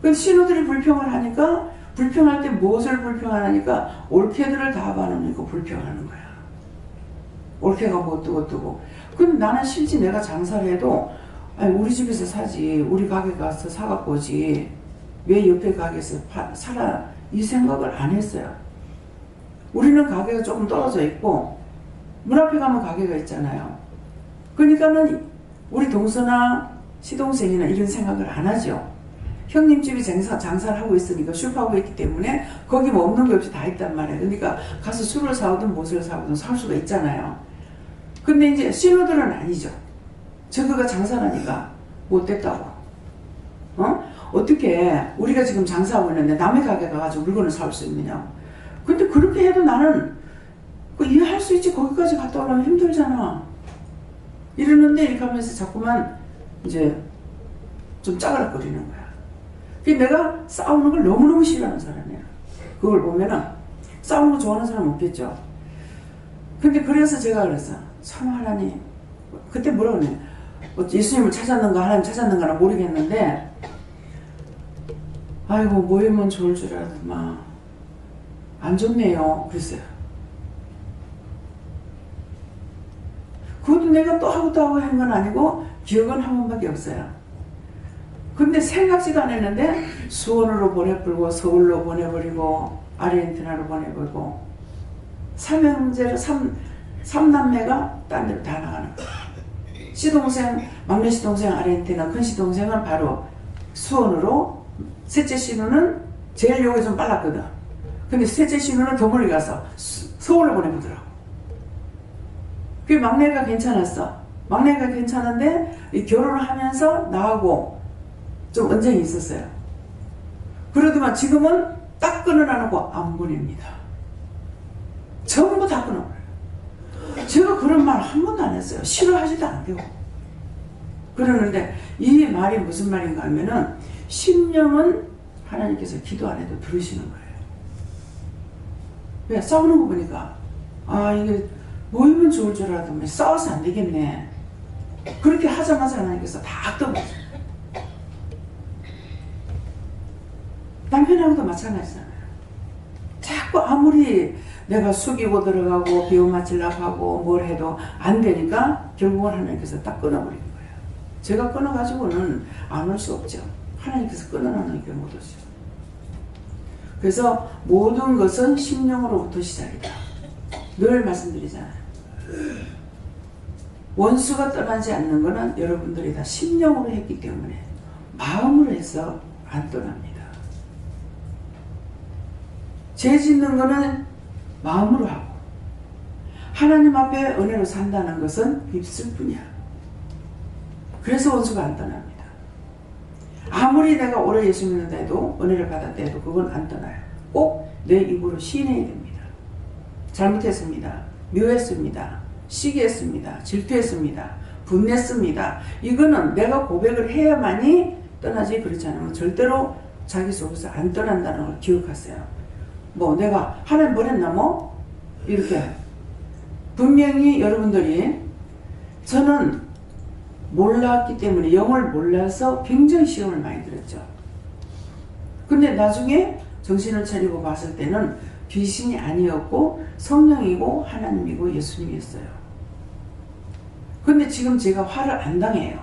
[SPEAKER 1] 근데 신우들이 불평을 하니까 불평할 때 무엇을 불평하니까 올케들을 다 봐놓으니까 불평하는 거야. 올케가 뭐 어떠고 근데 나는 실제 내가 장사를 해도 아니 우리 집에서 사지, 우리 가게 가서 사갖고 오지, 왜 옆에 가게에서 사라, 이 생각을 안 했어요. 우리는 가게가 조금 떨어져 있고 문 앞에 가면 가게가 있잖아요. 그러니까는 우리 동서나 시동생이나 이런 생각을 안 하죠. 형님 집이 장사를 하고 있으니까 슈퍼하고 있기 때문에 거기 뭐 없는 게 없이 다 있단 말이에요. 그러니까 가서 술을 사오든 무엇을 사오든 살 수가 있잖아요. 근데 이제 신호들은 아니죠. 저거가 장사라니까 못됐다고. 어떻게 우리가 지금 장사하고 있는데 남의 가게 가가지고 물건을 사올 수 있느냐. 근데 그렇게 해도 나는 이해할 수 있지. 거기까지 갔다 오려면 힘들잖아. 이러는데 이렇게 하면서 자꾸만 이제 좀 짜그락거리는 거야. 내가 싸우는 걸 너무너무 싫어하는 사람이야. 그걸 보면은 싸우는 거 좋아하는 사람 없겠죠. 근데 그래서 제가 그랬어. 참 하나님, 그때 뭐라 그러냐, 예수님을 찾았는가 하나님 찾았는가는 모르겠는데, 아이고 모이면 좋을 줄 알았더만 안 좋네요. 그랬어요. 그것도 내가 또 하고 한 건 아니고 기억은 한 번밖에 없어요. 근데 생각지도 안 했는데 수원으로 보내버리고 서울로 보내버리고 아르헨티나로 보내버리고 삼형제로 삼남매가 딴 데로 다 나가는 거야. 시동생, 막내 시동생 아르헨티나, 큰 시동생은 바로 수원으로, 셋째 신우는 제일 요게 좀 빨랐거든. 근데 셋째 신우는 더 멀리 가서 서울로 보내보더라고. 그 막내가 괜찮았어. 막내가 괜찮은데 이 결혼을 하면서 나하고 좀 언쟁이 있었어요. 그러더만 지금은 딱 끊어놔놓고 안 보냅니다. 전부 다 끊어버려요. 제가 그런 말 한 번도 안 했어요. 싫어하지도 않고. 그러는데 이 말이 무슨 말인가 하면은 심령은 하나님께서 기도 안 해도 들으시는 거예요. 왜? 싸우는 거 보니까 이게 모이면 좋을 줄 알았더니 싸워서 안 되겠네. 그렇게 하자마자 하나님께서 다 떠보세요. 남편하고도 마찬가지잖아요. 자꾸 아무리 내가 숙이고 들어가고 비유 맞추려고 하고 뭘 해도 안 되니까 결국은 하나님께서 딱 끊어버리는 거예요. 제가 끊어가지고는 안 올 수 없죠. 하나님께서 끊어놓는 경우도 있어요. 그래서 모든 것은 심령으로부터 시작이다. 늘 말씀드리잖아요. 원수가 떠나지 않는 것은 여러분들이 다 심령으로 했기 때문에 마음으로 해서 안 떠납니다. 죄 짓는 것은 마음으로 하고 하나님 앞에 은혜로 산다는 것은 입술 뿐이야. 그래서 원수가 안 떠납니다. 아무리 내가 오래 예수 믿는다 해도 은혜를 받았다 해도 그건 안 떠나요. 꼭 내 입으로 시인해야 됩니다. 잘못했습니다. 묘했습니다. 시기했습니다. 질투했습니다. 분냈습니다. 이거는 내가 고백을 해야만이 떠나지, 그렇지 않으면 절대로 자기 속에서 안 떠난다는 걸 기억하세요. 뭐 내가 하나님 버렸나 뭐? 이렇게 분명히 여러분들이, 저는 몰랐기 때문에, 영을 몰라서 굉장히 시험을 많이 들었죠. 근데 나중에 정신을 차리고 봤을 때는 귀신이 아니었고 성령이고 하나님이고 예수님이었어요. 근데 지금 제가 화를 안 당해요.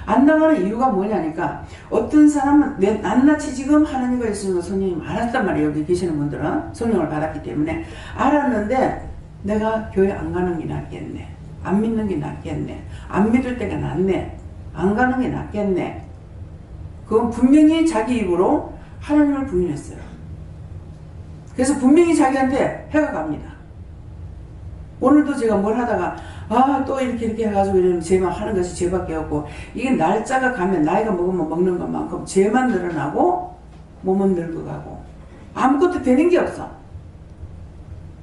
[SPEAKER 1] 안 당하는 이유가 뭐냐니까, 어떤 사람은 낱낱이 지금 하나님과 예수님과 성령님 알았단 말이에요. 여기 계시는 분들은 성령을 받았기 때문에 알았는데 내가 교회 안 가는 게 낫겠네, 안 믿는 게 낫겠네, 안 믿을 때가 낫네, 안 가는 게 낫겠네. 그건 분명히 자기 입으로 하나님을 부인했어요. 그래서 분명히 자기한테 해가 갑니다. 오늘도 제가 뭘 하다가 또 이렇게 해가지고 이러면 죄만 하는 것이 죄밖에 없고, 이게 날짜가 가면 나이가 먹으면 먹는 것만큼 죄만 늘어나고 몸은 늙어가고 아무것도 되는 게 없어.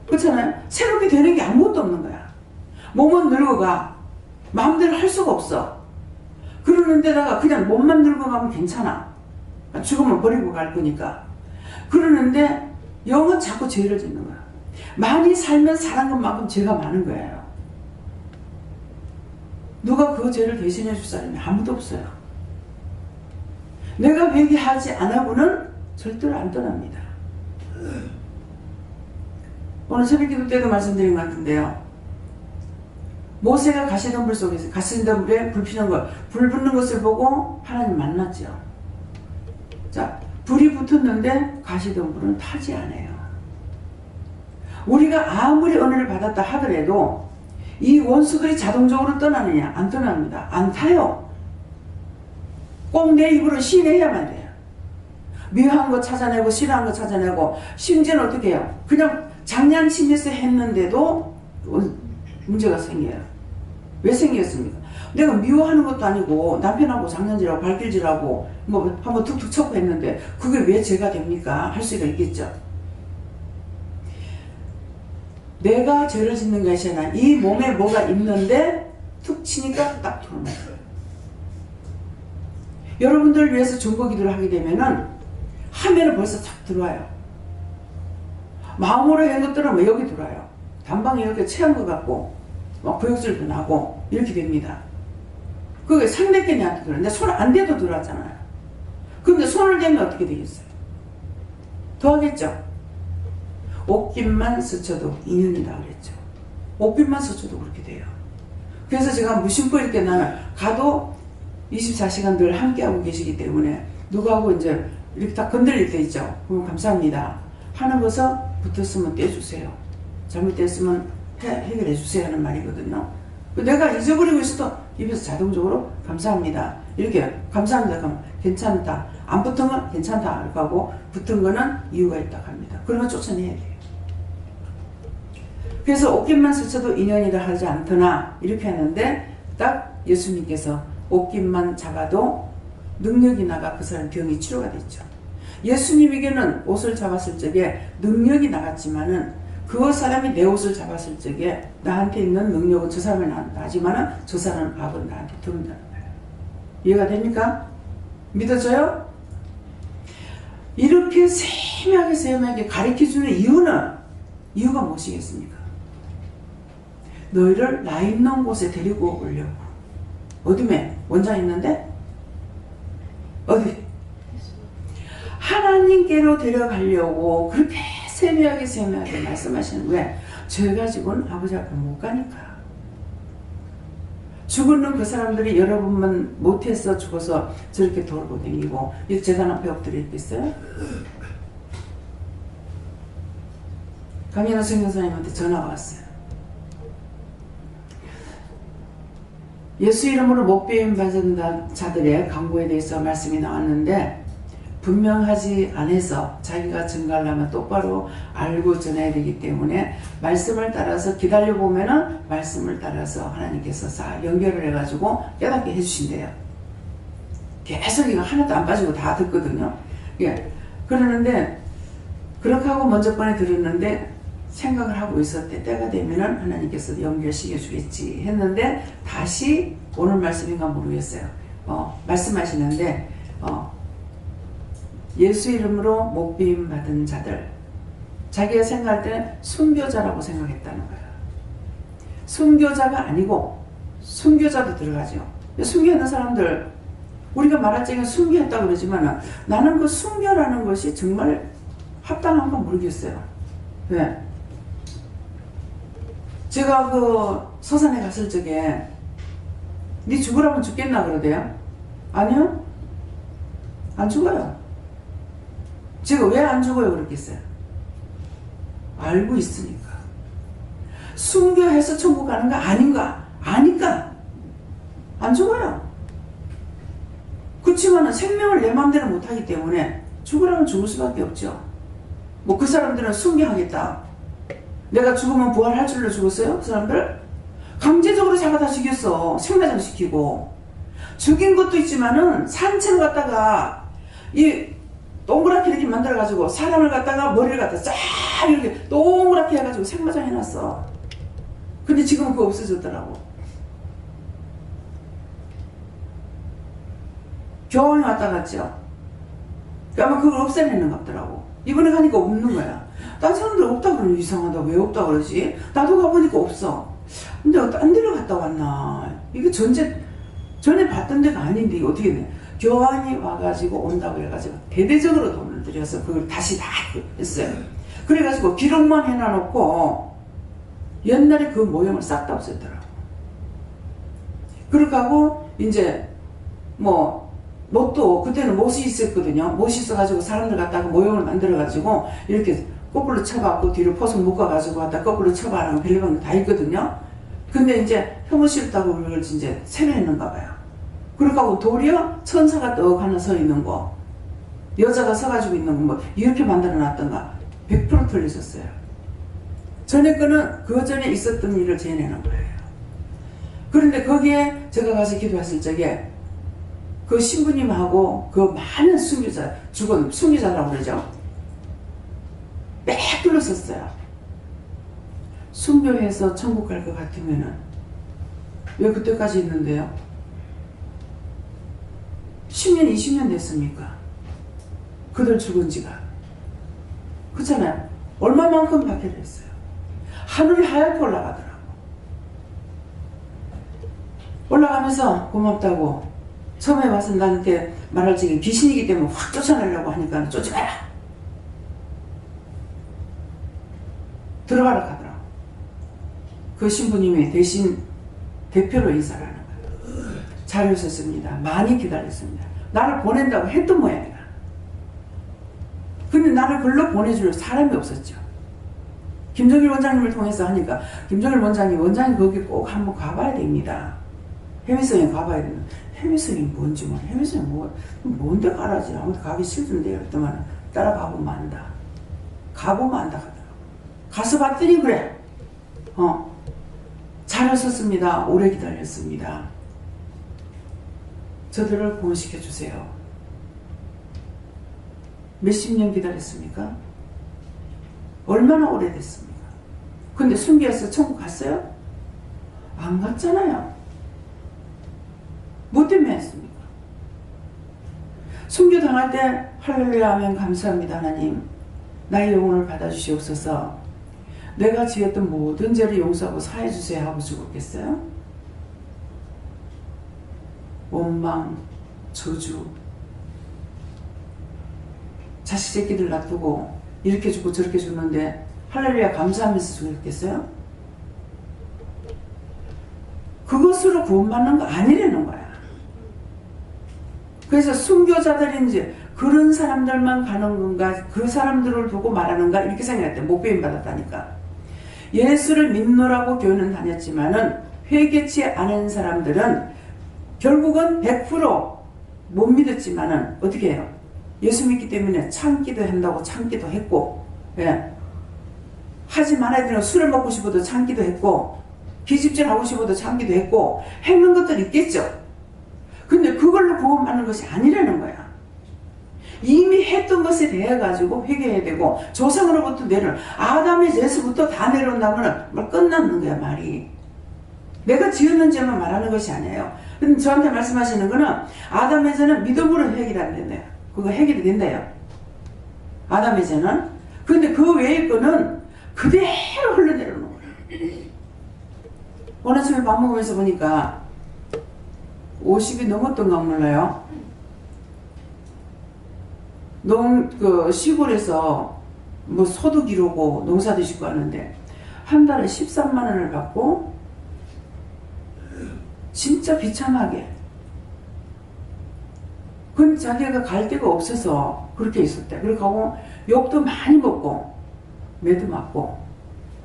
[SPEAKER 1] 그렇잖아요. 새롭게 되는 게 아무것도 없는 거야. 몸은 늙어가 마음대로 할 수가 없어. 그러는 데다가 그냥 몸만 늙어가면 괜찮아. 죽으면 버리고 갈 거니까. 그러는데 영은 자꾸 죄를 짓는 거야. 많이 살면 살한 것만큼 죄가 많은 거예요. 누가 그 죄를 대신해 줄 사람이 아무도 없어요. 내가 회개하지 않아고는 절대로 안 떠납니다. 오늘 새벽기도 때도 말씀드린 것 같은데요. 모세가 가시덤불 속에서 가시덤불에 불 피는 걸, 불 붙는 것을 보고 하나님 만났죠. 자, 불이 붙었는데 가시덤불은 타지 않아요. 우리가 아무리 은혜를 받았다 하더라도 이 원수들이 자동적으로 떠나느냐? 안 떠납니다. 안 타요. 꼭 내 입으로 시인해야만 돼요. 미워한 거 찾아내고 싫어한 거 찾아내고, 심지어는 어떻게 해요? 그냥 장난치면서 했는데도 문제가 생겨요. 왜 생겼습니까? 내가 미워하는 것도 아니고 남편하고 장난질하고 발길질하고 뭐 한번 툭툭 쳤고 했는데 그게 왜 죄가 됩니까? 할 수가 있겠죠. 내가 죄를 짓는 것이 아니라 이 몸에 뭐가 있는데 툭 치니까 딱 들어오는 거예요. 여러분들을 위해서 중보 기도를 하게 되면은 하면은 벌써 탁 들어와요. 마음으로 한 것들은 뭐 여기 들어와요. 단방에 이렇게 체한 것 같고 막 구역질도 나고 이렇게 됩니다. 그게 상대께 내한테 들어요. 근데 손 안 대도 들어왔잖아요. 그런데 손을 대면 어떻게 되겠어요? 더 하겠죠? 옷깃만 스쳐도 인연이다 그랬죠. 옷깃만 스쳐도 그렇게 돼요. 그래서 제가 무심코 이렇게 나는 가도 24시간 늘 함께하고 계시기 때문에 누구하고 이제 이렇게 딱 건드릴 때 있죠. 그럼 감사합니다. 하는 것을 붙었으면 떼주세요. 잘못됐으면 해결해 주세요 하는 말이거든요. 내가 잊어버리고 있어도 입에서 자동적으로 감사합니다. 이렇게 감사합니다. 그럼 괜찮다. 안 붙은 건 괜찮다. 이렇게 하고 붙은 거는 이유가 있다 합니다. 그러면 쫓아내야 돼요. 그래서 옷깃만 스쳐도 인연이라 하지 않더나 이렇게 하는데 딱 예수님께서 옷깃만 잡아도 능력이 나가 그 사람 병이 치료가 됐죠. 예수님에게는 옷을 잡았을 적에 능력이 나갔지만은 그 사람이 내 옷을 잡았을 적에 나한테 있는 능력은 저 사람이 나지만은 저 사람 악은 나한테 들어온다는 거예요. 이해가 됩니까? 믿어져요? 이렇게 세밀하게 가르쳐주는 이유가 무엇이겠습니까? 너희를 나 있는 곳에 데리고 오려고. 어둠에 원장 있는데? 어디? 하나님께로 데려가려고 그렇게 세밀하게 말씀하시는 거예요. 죄 가지고는 아버지 앞에 못 가니까. 죽는 그 사람들이 여러분만 못해서 죽어서 저렇게 돌고 다니고 이 재단 앞에 엎드려 있겠어요? 강연아 선교사님한테 전화가 왔어요. 예수 이름으로 목배임 받은 자들의 강구에 대해서 말씀이 나왔는데 분명하지 않아서 자기가 증거하려면 똑바로 알고 전해야 되기 때문에 말씀을 따라서 기다려보면은 말씀을 따라서 하나님께서 싹 연결을 해가지고 깨닫게 해주신대요. 계속 이거 하나도 안 빠지고 다 듣거든요. 예. 그러는데 그렇게 하고 먼저 번에 들었는데 생각을 하고 있었대. 때가 되면은 하나님께서 연결시켜 주겠지 했는데 다시 오늘 말씀인가 모르겠어요. 말씀하시는데 예수 이름으로 목배임 받은 자들, 자기가 생각할 때는 순교자라고 생각했다는 거예요. 순교자가 아니고 순교자도 들어가죠. 순교하는 사람들 우리가 말할 적에 순교했다고 그러지만 나는 그 순교라는 것이 정말 합당한 건 모르겠어요. 왜? 제가 그 서산에 갔을 적에 네 죽으라면 죽겠나 그러대요. 아니요. 안 죽어요. 제가 왜 안 죽어요 그랬겠어요? 알고 있으니까. 순교해서 천국 가는 거 아닌가? 아니까 안 죽어요. 그렇지만 생명을 내 마음대로 못하기 때문에 죽으라면 죽을 수밖에 없죠. 뭐 그 사람들은 순교하겠다. 내가 죽으면 부활할 줄로 죽었어요? 그 사람들? 강제적으로 잡아다 죽였어. 생매장시키고. 죽인 것도 있지만은 산채로 갖다가 이 동그랗게 이렇게 만들어가지고 사람을 갖다가 머리를 갖다 쫙 이렇게 동그랗게 해가지고 생매장 해놨어. 근데 지금은 그거 없어졌더라고. 교황이 왔다 갔죠. 그러니까 그걸 없애내는 것 같더라고. 이번에 가니까 없는 거야. 딴 사람들 없다 그러면 이상하다. 왜 없다 그러지? 나도 가보니까 없어. 근데 딴 데로 갔다 왔나? 이게 전에 봤던 데가 아닌데 이게 어떻게 돼? 교황이 와가지고 온다고 해가지고 대대적으로 돈을 들여서 그걸 다시 다 했어요. 그래가지고 기록만 해놔놓고 옛날에 그 모형을 싹 다 없앴더라고. 그렇게 하고 이제 뭐 못도 그때는 못이 있었거든요. 못이 있어가지고 사람들 갖다가 모형을 만들어가지고 이렇게 거꾸로 쳐갖고 뒤로 포석 묶어가지고 갖다 거꾸로 쳐봐라는 별의별 다 있거든요. 근데 이제 혐오 싫다고 그걸 이제 세뇌했는가 봐요. 그렇게 하고 도리어 천사가 떡 하나 서 있는 거, 여자가 서가지고 있는 거 뭐 이렇게 만들어 놨던가 100% 틀리셨어요. 전에 거는 그 전에 있었던 일을 재현해놓은 거예요. 그런데 거기에 제가 가서 기도했을 적에 그 신부님하고 그 많은 순교자, 죽은 순교자라고 그러죠. 빽 둘러섰어요. 순교해서 천국 갈 것 같으면은 왜 그때까지 있는데요? 10년, 20년 됐습니까? 그들 죽은 지가. 그렇잖아요. 얼마만큼 박해를 했어요. 하늘이 하얗게 올라가더라고. 올라가면서 고맙다고 처음에 와서 나한테 말할 적에 귀신이기 때문에 확 쫓아내려고 하니까 쫓아가라. 들어가라 하더라고. 그 신부님이 대신 대표로 인사를 하는 거예요. 잘 오셨습니다. 많이 기다렸습니다. 나를 보낸다고 했던 모양이야. 근데 나를 글로 보내줄 사람이 없었죠. 김정일 원장님을 통해서 하니까 김정일 원장님 거기 꼭 한번 가봐야 됩니다. 해미성에 가봐야 됩니다. 해미성이 뭔지 모르. 해미성이 뭔데 가라지. 아무도 가기 싫던데 그랬더만 따라가보면 안다. 가보면 안다 하더라고. 가서 봤더니 그래. 잘 오셨습니다. 오래 기다렸습니다. 저들을 구원시켜 주세요. 몇십 년 기다렸습니까? 얼마나 오래됐습니까? 근데 순교해서 천국 갔어요? 안 갔잖아요. 뭐 때문에 했습니까? 순교 당할 때 할렐루야 하면 감사합니다 하나님. 나의 영혼을 받아주시옵소서. 내가 지었던 모든 죄를 용서하고 사해 주세요 하고 죽었겠어요? 원망, 저주, 자식 새끼들 놔두고 이렇게 죽고 저렇게 죽는데 할렐루야 감사하면서 죽었겠어요? 그것으로 구원받는 거 아니라는 거야. 그래서 순교자들인지 그런 사람들만 가는 건가, 그 사람들을 두고 말하는가 이렇게 생각할 때 목배임 받았다니까. 예수를 믿노라고 교회는 다녔지만은 회개치 않은 사람들은 결국은 100% 못 믿었지만은 어떻게 해요? 예수 믿기 때문에 참기도 한다고 참기도 했고, 예. 하지 말아야 되는 술을 먹고 싶어도 참기도 했고, 기집질 하고 싶어도 참기도 했고, 했는 것들이 있겠죠. 근데 그걸로 구원받는 것이 아니라는 거야. 이미 했던 것에 대해 가지고 회개해야 되고, 조상으로부터 내려온 아담의 죄에서부터 다 내려온다면 말 끝나는 거야, 말이. 내가 지었는 죄만 말하는 것이 아니에요. 근데 저한테 말씀하시는 거는 아담의 죄는 믿음으로 해결이 안 된대요. 그거 해결이 된대요. 아담의 죄는. 근데 그 외의 거는 그대로 흘러내려오는 거예요. 오늘 아침에 밥 먹으면서 보니까 50이 넘었던가 몰라요. 시골에서 뭐 소득 이루고 농사도 짓고 하는데 한 달에 13만 원을 받고 진짜 비참하게. 근데 자기가 갈 데가 없어서 그렇게 있었대. 그렇게 하고 욕도 많이 먹고 매도 맞고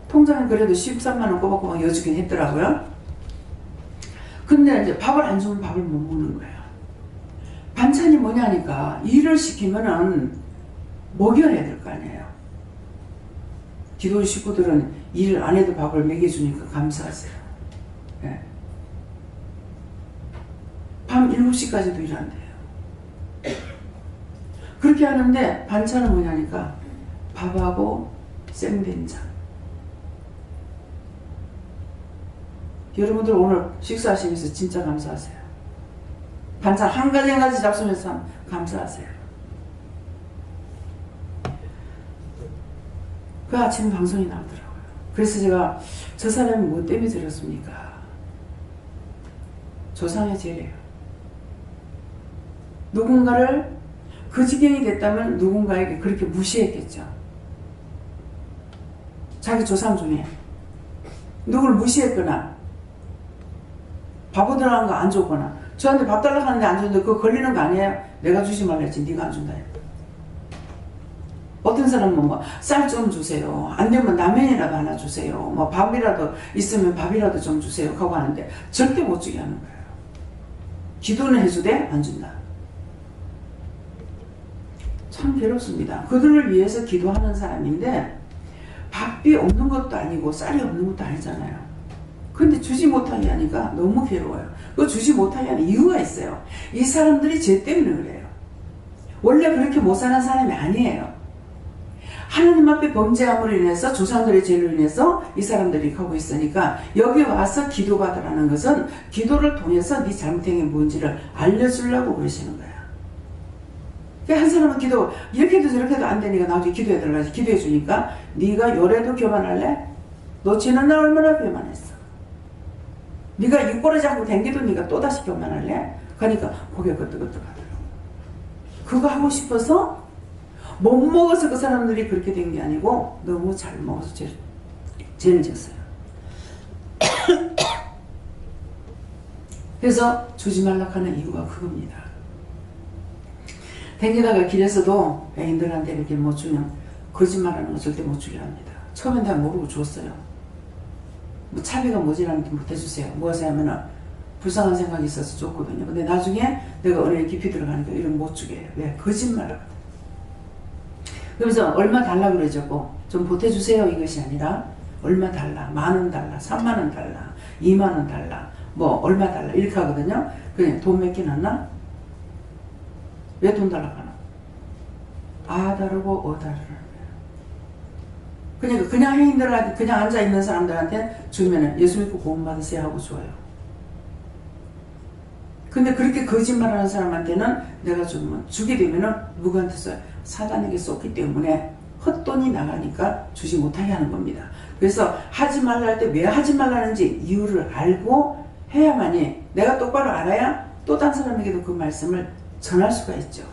[SPEAKER 1] 통장에 그래도 13만 원 꼬박꼬박 여주긴 했더라고요. 근데 이제 밥을 안 주면 밥을 못 먹는 거예요. 반찬이 뭐냐니까 일을 시키면은 먹여야 될 거 아니에요. 기도 식구들은 일 안 해도 밥을 먹여주니까 감사하세요. 네. 밤 7시까지도 일한대요. 그렇게 하는데 반찬은 뭐냐니까 밥하고 생된장. 여러분들 오늘 식사하시면서 진짜 감사하세요. 반찬 한 가지 한 가지 잡수면서 감사하세요. 그 아침 방송이 나오더라고요. 그래서 제가 저 사람이 뭐 때문에 저렇습니까? 조상의 죄래요. 누군가를 그 지경이 됐다면 누군가에게 그렇게 무시했겠죠. 자기 조상 중에 누구를 무시했거나 바보 들어간 거 안 줬거나 저한테 밥 달라고 하는데 안 줬는데 그거 걸리는 거 아니에요? 내가 주지 말라 했지 네가 안 준다 했다. 어떤 사람은 뭐 쌀 좀 주세요. 안 되면 라면이라도 하나 주세요. 뭐 밥이라도 있으면 밥이라도 좀 주세요 하고 하는데 절대 못 주게 하는 거예요. 기도는 해주되 안 준다. 참 괴롭습니다. 그들을 위해서 기도하는 사람인데 밥이 없는 것도 아니고 쌀이 없는 것도 아니잖아요. 근데 주지 못하게 하니까 너무 괴로워요. 그 주지 못하게 하는 이유가 있어요. 이 사람들이 죄 때문에 그래요. 원래 그렇게 못 사는 사람이 아니에요. 하나님 앞에 범죄함으로 인해서 조상들의 죄로 인해서 이 사람들이 가고 있으니까 여기 와서 기도받으라는 것은 기도를 통해서 네 잘못된 게 뭔지를 알려주려고 그러시는 거야. 한 사람은 기도 이렇게 해도 저렇게 해도 안 되니까 나중에 기도해 달라고 기도해 주니까 네가 요래도 교만할래? 너 지난날 얼마나 교만했어? 네가 이 꼬리 잡고 댕기도 네가 또다시 교만할래? 그러니까 고개 끄덕끄덕하더라고. 그거 하고 싶어서 못 먹어서 그 사람들이 그렇게 된 게 아니고 너무 잘 먹어서 죄를 졌어요. 그래서 주지 말라 하는 이유가 그겁니다. 댕기다가 길에서도 애인들한테 이렇게 못 주면 거짓말하는 거 절대 못 주게 합니다. 처음엔 다 모르고 줬어요. 뭐 차비가 모자라는데 못 해주세요. 무엇을 하면은 불쌍한 생각이 있어서 줬거든요. 근데 나중에 내가 은혜에 깊이 들어가니까 이런 못 주게 해요. 왜? 거짓말하거든. 그래서 얼마 달라 그러죠. 좀 보태주세요 이것이 아니라 얼마 달라, 10,000원 달라, 30,000원 달라, 20,000원 달라, 뭐 얼마 달라 이렇게 하거든요. 그냥 돈 몇 개 났나? 왜 돈 달라고 하나? 아 다르고 어 다르는 거예요. 그러니까 그냥 행인들한테 그냥 앉아있는 사람들한테 주면은 예수 믿고 구원 받으세요 하고 줘요. 근데 그렇게 거짓말하는 사람한테는 내가 주면 주게 되면은 누구한테 써요? 사단에게 쏟기 때문에 헛돈이 나가니까 주지 못하게 하는 겁니다. 그래서 하지 말라 할 때 왜 하지 말라는지 이유를 알고 해야만이 내가 똑바로 알아야 또 다른 사람에게도 그 말씀을 전할 수가 있죠.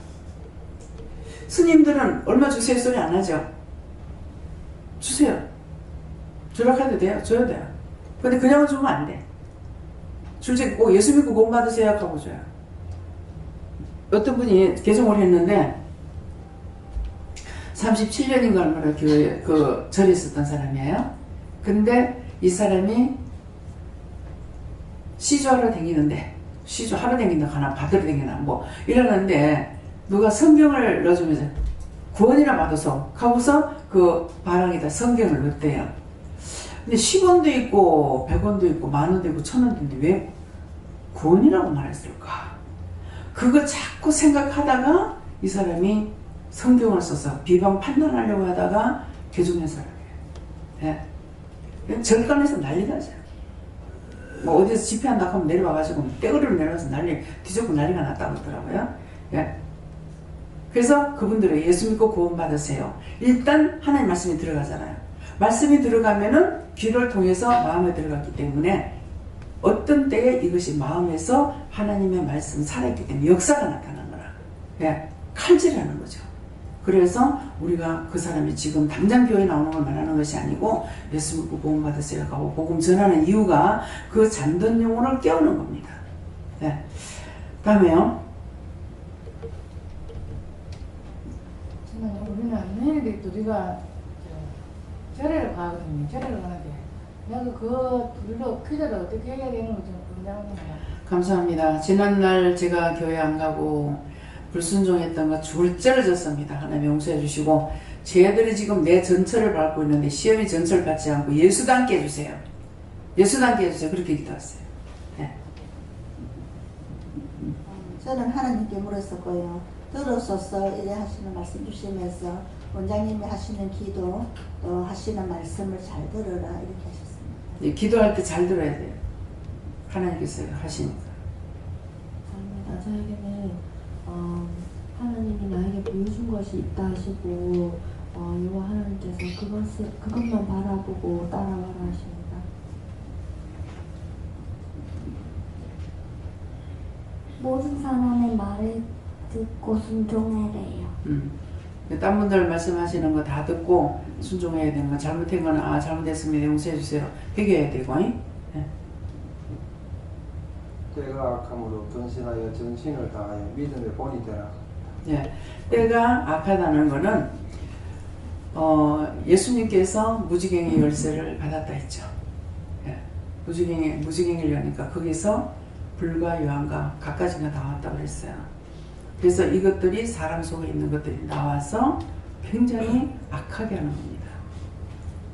[SPEAKER 1] 스님들은 얼마 주세요 소리 안 하죠. 주세요. 주락해도 돼요. 줘야 돼요. 근데 그냥 주면 안 돼. 줄지 꼭 예수 믿고 구원 받으세요 하고 줘요. 어떤 분이 개종을 했는데 37년인가 얼마나 교회 절에 있었던 사람이에요. 근데 이 사람이 시주하러 다니는데 시주 하러 다닌다 하나 받으러 다니나 뭐 이러는데 누가 성경을 넣어주면서 구원이나 받아서 가고서 그 바랑에다 성경을 넣었대요. 근데 10원도 있고 100원도 있고 10,000원도 있고 1,000원도 있는데 왜 구원이라고 말했을까? 그거 자꾸 생각하다가 이 사람이 성경을 써서 비방 판단하려고 하다가 개종한 사람이에요. 네? 절간에서 난리나죠. 뭐 어디서 집회한다고 하면 내려와가지고 떼거리로 내려와서 뒤집고 난리가 났다고 하더라고요. 예. 그래서 그분들은 예수 믿고 구원 받으세요. 일단 하나님 말씀이 들어가잖아요. 말씀이 들어가면은 귀를 통해서 마음에 들어갔기 때문에 어떤 때에 이것이 마음에서 하나님의 말씀 살아있기 때문에 역사가 나타난 거라. 예. 칼질하는 거죠. 그래서 우리가 그 사람이 지금 당장 교회 나오는 걸 말하는 것이 아니고 예수 믿고 구원 받으세요 하고 복음 전하는 이유가 그 잠든 영혼을 깨우는 겁니다. 네. 다음에요.
[SPEAKER 6] 우리는 매일 우리가 절에를 가거든요. 절에를 가는데 내가 그 둘로 기도를 어떻게 해야 되는 건지 궁금합니다.
[SPEAKER 1] 감사합니다. 지난날 제가 교회 안 가고 불순종했던 거 죽을 쩔어졌습니다. 하나님 용서해 주시고 쟤들이 지금 내 전철을 밟고 있는데 시험이 전철을 받지 않고 예수 닮게 해주세요. 예수 닮게 해주세요. 그렇게 기도했어요. 네.
[SPEAKER 5] 저는 하나님께 물었었고요. 들었어서 이래 하시는 말씀 주시면서 원장님이 하시는 기도 또 하시는 말씀을 잘 들어라 이렇게 하셨습니다.
[SPEAKER 1] 네, 기도할 때 잘 들어야 돼요. 하나님께서 하시니까.
[SPEAKER 7] 저에게는 하나님이 나에게 보여준 것이 있다 하시고 여호와 하나님께서 그것만 바라보고 따라가라 하십니다.
[SPEAKER 8] 모든 사람의 말을 듣고 순종해래요.
[SPEAKER 1] 딴 분들 말씀하시는 거 다 듣고 순종해야 되는 거 잘못된 거는 잘못했습니다 용서해 주세요 회개해야 되고 네.
[SPEAKER 2] 때가 악함으로 변신하여 정신을 다하여 믿음의 본이 되라.
[SPEAKER 1] 예, 때가 악하다는 것은 예수님께서 무지갱의 열쇠를 받았다 했죠. 예, 무지갱이를 여니까 거기서 불과 유황과 갖가지가 나왔다고 그랬어요. 그래서 이것들이 사람 속에 있는 것들이 나와서 굉장히 악하게 하는 겁니다.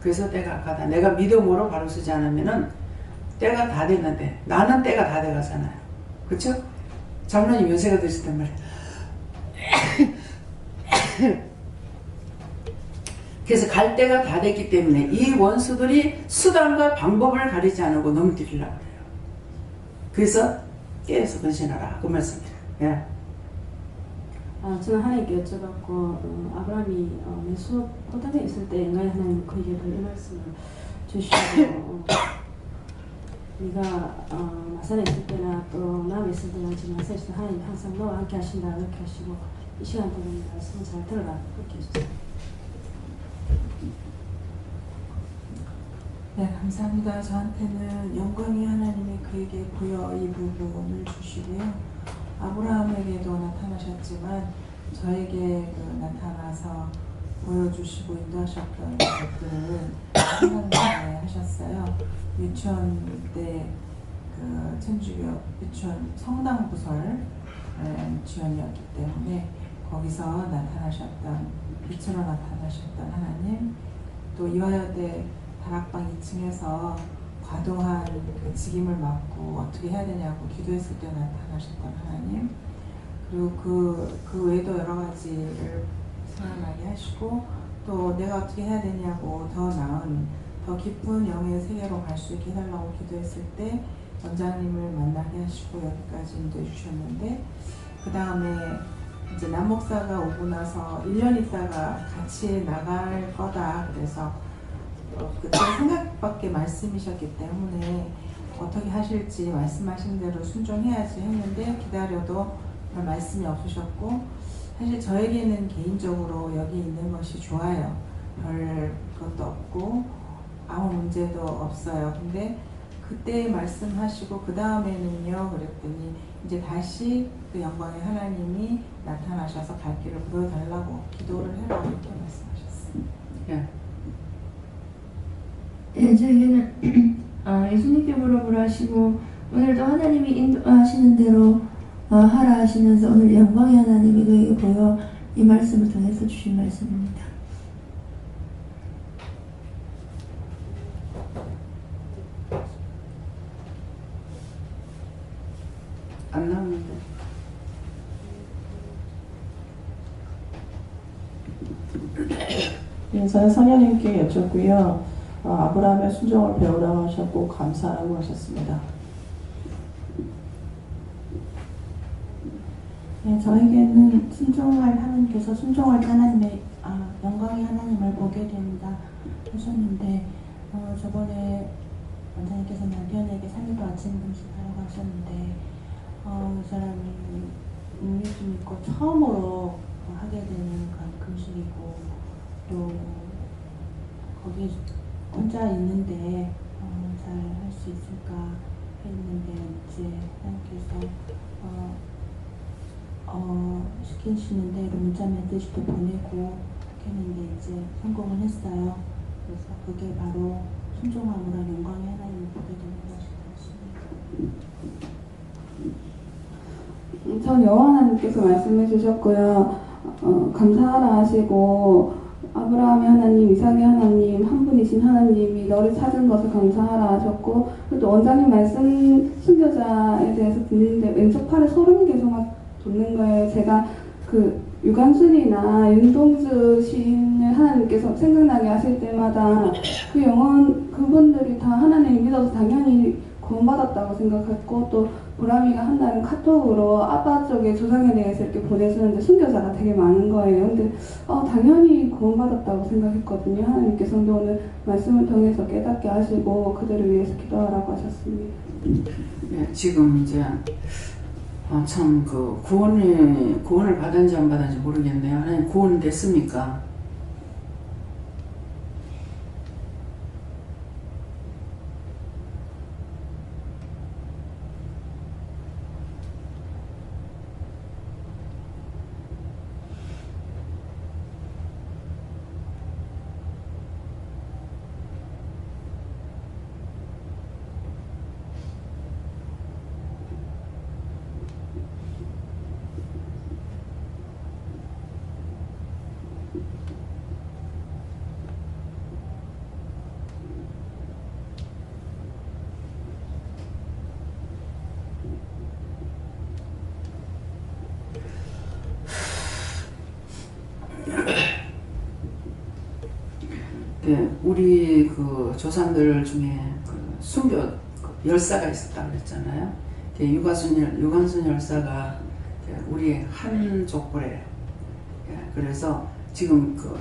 [SPEAKER 1] 그래서 때가 악하다. 내가 믿음으로 바로 서지 않으면은 때가 다 됐는데 나는 때가 다 돼가잖아요. 그쵸? 장로님 연세가 되셨단 말이에요. 그래서 갈 때가 다 됐기 때문에 이 원수들이 수단과 방법을 가리지 않고 넘기려고 그래요. 그래서 깨어서 변신하라 그 말씀입니다. 예.
[SPEAKER 7] 저는 하나님께 여쭤봤고 아브라함이 메소포타미아에 있을 때 인간의 하나님 그에게 이 말씀을 주시고 네가 마산에 있을 때나 또 남에 있을 때나 지금 마산에 있을 때 하나님 항상 너와 함께 하신다 이렇게 하시고 이 시간 동안 말씀을 잘 들어라 그렇게 해주세요.
[SPEAKER 9] 네, 감사합니다. 저한테는 영광의 하나님이 그에게 보여 이 부분을 주시고요. 아브라함에게도 나타나셨지만 저에게 나타나서 보여주시고 인도하셨던 것들을 생각나게 하셨어요. 유치원 때 천주교 유치원 성당 부설 유치원이었기 때문에 거기서 나타나셨던 빛으로 나타나셨던 하나님, 또 이화여대 다락방 2층에서 과도한 그 직임을 맡고 어떻게 해야 되냐고 기도했을 때 나타나셨던 하나님, 그리고 그 외에도 여러 가지를 생각나게 하시고 또 내가 어떻게 해야 되냐고 더 나은 더 깊은 영의 세계로 갈 수 있게 해달라고 기도했을 때 원장님을 만나게 하시고 여기까지 인도해 주셨는데, 그 다음에 이제 남 목사가 오고 나서 1년 있다가 같이 나갈 거다 그래서 그때 생각밖에 말씀이셨기 때문에 어떻게 하실지 말씀하신 대로 순종해야지 했는데 기다려도 별 말씀이 없으셨고, 사실 저에게는 개인적으로 여기 있는 것이 좋아요. 별 것도 없고 아무 문제도 없어요. 근데 그때 말씀하시고 그 다음에는요 그랬더니 이제 다시 그 영광의 하나님이 나타나셔서 갈 길을 보여달라고 기도를 해라 이렇게 말씀하셨어요.
[SPEAKER 1] 예.
[SPEAKER 7] 네, 저에게는 예수님께 물어보라 하시고 오늘도 하나님이 인도하시는 대로 하라 하시면서 오늘 영광의 하나님이 그에게 보여 이 말씀을 통해서 주신 말씀입니다.
[SPEAKER 1] 안 나오는데.
[SPEAKER 4] 네, 저는 성령님께 여쭙고요. 아브라함의 순종을 배우라고 하셨고 감사하라고 하셨습니다. 네, 저에게는 순종할 하나님께서 순종할 하나님의 영광의 하나님을 보게 됩니다 하셨는데, 저번에 원장님께서 남편에게 3일도 아침 금식하라고 하셨는데 이 사람이 예수 믿고 처음으로 하게 되는 그런 금식이고 또 거기 혼자 있는데 잘 할 수 있을까 했는데 이제 하나님께서 시키시는 대로 문자 메시지도 보내고 했는데 이제 성공을 했어요. 그래서 그게 바로 순종함으로 영광의 하나님을 보게 되는 것이다.
[SPEAKER 10] 전 여호와 하나님께서 말씀해 주셨고요. 감사하라 하시고 아브라함의 하나님, 이삭의 하나님, 한 분이신 하나님이 너를 찾은 것을 감사하라 하셨고, 또 원장님 말씀 순교자에 대해서 듣는데 왼쪽 팔에 소름이 계속 막 돋는 거예요. 제가 그 유관순이나 윤동주 시인을 하나님께서 생각나게 하실 때마다 그 그분들이 다 하나님을 믿어서 당연히 구원받았다고 생각했고, 또 보람이가 한다는 카톡으로 아빠 쪽에 조상에 대해서 이렇게 보내주는데 순교자가 되게 많은 거예요. 근데 당연히 구원받았다고 생각했거든요. 하나님께서 오늘 말씀을 통해서 깨닫게 하시고 그들을 위해서 기도하라고 하셨습니다.
[SPEAKER 1] 네, 지금 이제 참 그 구원을 받은지 안 받은지 모르겠네요. 하나님 구원 됐습니까? 우리 그 조상들 중에 그 순교 그 열사가 있었다 그랬잖아요. 유관순 열사가 우리 한 족보래요. 그래서 지금 그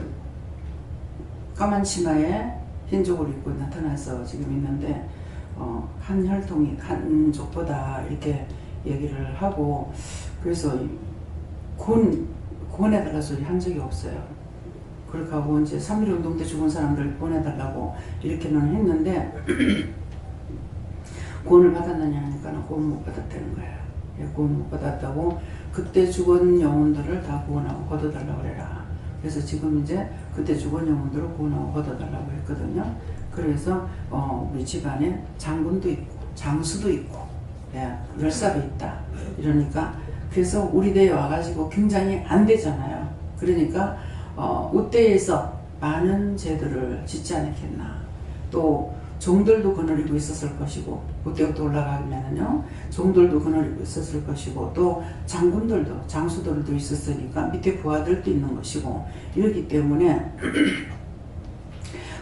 [SPEAKER 1] 까만 치마에 흰족을 입고 나타나서 지금 있는데 한 혈통이 한 족보다 이렇게 얘기를 하고, 그래서 구원해달라 소리 한 적이 없어요. 그렇게 하고 이제 3.1운동 때 죽은 사람들 구원해달라고 이렇게는 했는데 구원을 받았느냐 하니까 구원 못 받았다는 거예요. 구원 못 받았다고, 그때 죽은 영혼들을 다 구원하고 걷어달라고 그래라. 그래서 지금 이제 그때 죽은 영혼들을 구원하고 걷어달라고 했거든요. 그래서 우리 집안에 장군도 있고 장수도 있고 열사도 있다. 이러니까 그래서 우리 대에 와가지고 굉장히 안 되잖아요. 그러니까 우대에서 많은 죄들을 짓지 않겠나. 또 종들도 거느리고 있었을 것이고, 우대부터 올라가면은요 종들도 거느리고 있었을 것이고, 또 장군들도 장수들도 있었으니까 밑에 부하들도 있는 것이고, 이렇기 때문에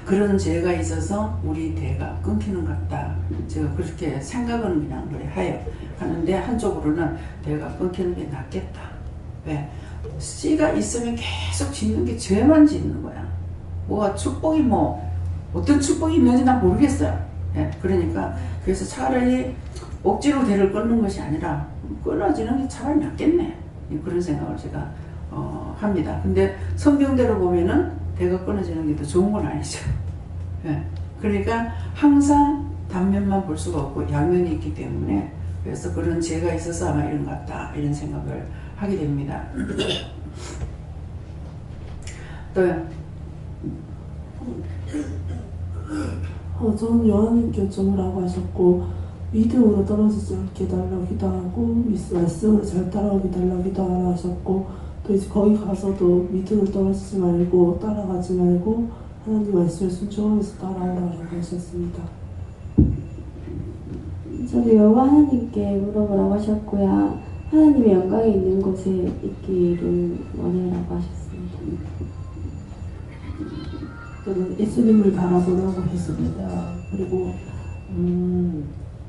[SPEAKER 1] 그런 죄가 있어서 우리 대가 끊기는 것 같다. 제가 그렇게 생각은 그냥 그래 하는데, 한쪽으로는 대가 끊기는 게 낫겠다. 왜? 씨가 있으면 계속 짓는 게 죄만 짓는 거야. 뭐가 축복이 어떤 축복이 있는지 난 모르겠어요. 그러니까 그래서 차라리 억지로 대를 끊는 것이 아니라 끊어지는 게 차라리 낫겠네. 그런 생각을 제가 합니다. 근데 성경대로 보면은 대가 끊어지는 게 더 좋은 건 아니죠. 그러니까 항상 단면만 볼 수가 없고 양면이 있기 때문에, 그래서 그런 죄가 있어서 아마 이런 것 같다, 이런 생각을 하게 됩니다. 또요.
[SPEAKER 11] 저는 요한님께 주무라고 하셨고, 믿음으로 떨어지지 않게 달라고 기도하고, 말씀으로 잘 따라오게 달라고 기도하라 하셨고, 또 이제 거기 가서도 믿음으로 떨어지지 말고 따라가지 말고 하나님 말씀을 순종하면서 따라오라고 하셨습니다.
[SPEAKER 8] 저도 여호와 하나님께 물어보라고 하셨고요. 하나님의 영광이 있는 곳에 있기를 원해라고 하셨습니다.
[SPEAKER 11] 저는 예수님을 바라보라고 했습니다. 그리고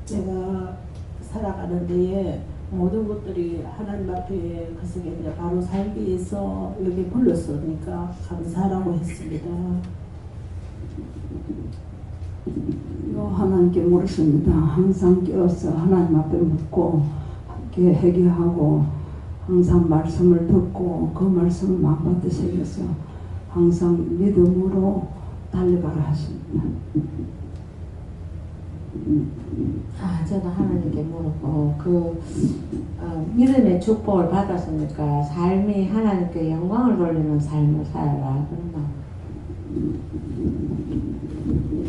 [SPEAKER 11] 제가 살아가는 데에 모든 것들이 하나님 앞에 그속에 이제 바로 살기 위해서 여기 불렀으니까 감사하라고 했습니다.
[SPEAKER 12] 하나님께 물었습니다. 항상 깨어서 하나님 앞에 묻고 함께 회개하고 항상 말씀을 듣고 그 말씀을 마음밭에 새겨서 항상 믿음으로 달려가라 하십니다.
[SPEAKER 13] 저도 하나님께 물었고 믿음의 축복을 받았으니까 삶이 하나님께 영광을 돌리는 삶을 살아라.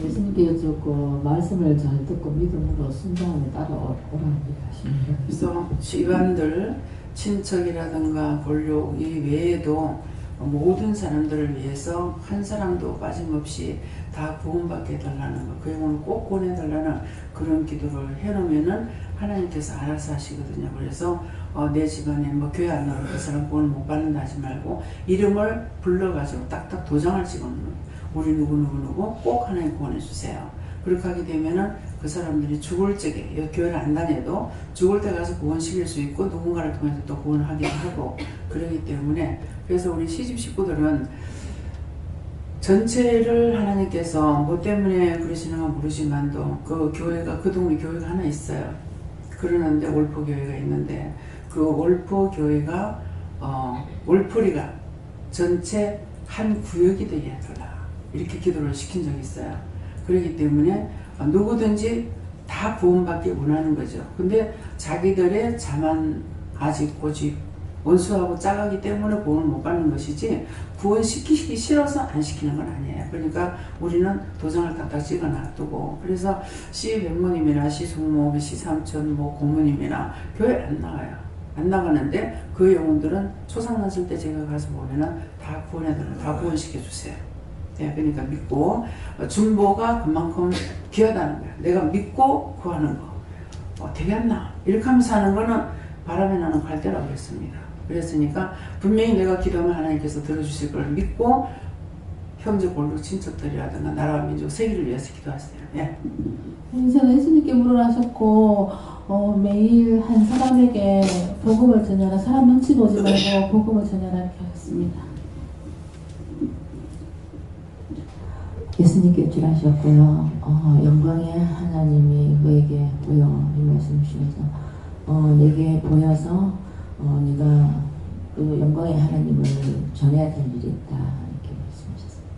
[SPEAKER 14] 예수님께 여쭙고 말씀을 잘 듣고 믿음으로 순종하며 따라오라고 하십니다.
[SPEAKER 1] 그래서 집안들, 친척이라든가 권력 이 외에도 모든 사람들을 위해서 한 사람도 빠짐없이 다 구원받게 해달라는 거, 그 영혼을 꼭 구원해달라는 그런 기도를 해놓으면은 하나님께서 알아서 하시거든요. 그래서 내 집안에 교회 안 나오는 그 사람 구원을 못 받는다 하지 말고 이름을 불러가지고 딱딱 도장을 찍어놓는, 우리 누구누구 꼭 하나님 구원해 주세요. 그렇게 하게 되면은 그 사람들이 죽을 적에, 교회를 안 다녀도 죽을 때 가서 구원시킬 수 있고 누군가를 통해서 또 구원을 하기도 하고 그러기 때문에, 그래서 우리 시집 식구들은 전체를 하나님께서 뭐 때문에 그러시는가 모르지만도 그 교회가, 그 동네 교회가 하나 있어요. 그러는데 올포 교회가 있는데 그 올포 교회가 올포리가 전체 한 구역이 되게 해달라, 이렇게 기도를 시킨 적이 있어요. 그렇기 때문에 누구든지 다 구원받기 원하는 거죠. 근데 자기들의 자만 아직 고집, 원수하고 짜가기 때문에 구원을 못 받는 것이지 구원시키기 싫어서 안 시키는 건 아니에요. 그러니까 우리는 도장을 딱딱 찍어 놔두고, 그래서 시백모님이나 시숙모, 시삼촌, 고모님이나 교회 안 나가요. 안 나가는데 그 영혼들은 초상 났을 때 제가 가서 보면은 다 구원해달라, 다 구원시켜주세요. 그러니까 믿고, 중보가 그만큼 귀하다는 거야. 내가 믿고 구하는 거 되겠나 이렇게 하면서 하는 거는 바람에 나는 갈대라고 했습니다. 그랬으니까 분명히 내가 기도하면 하나님께서 들어주실 걸 믿고 형제 골로 친척들이라든가 나라와 민족 세계를 위해서 기도하세요. 예.
[SPEAKER 11] 인생은 예수님께 물어나셨고 매일 한 사람에게 복음을 전하라. 사람 눈치 보지 말고 복음을 전하라 이렇게 하셨습니다.
[SPEAKER 13] 예수님께 일하셨고요. 영광의 하나님이 그에게 보여 이 말씀 주셔서 내게 보여서 네가 그 영광의 하나님을 전해야 될 일이 있다 이렇게 말씀하셨습니다.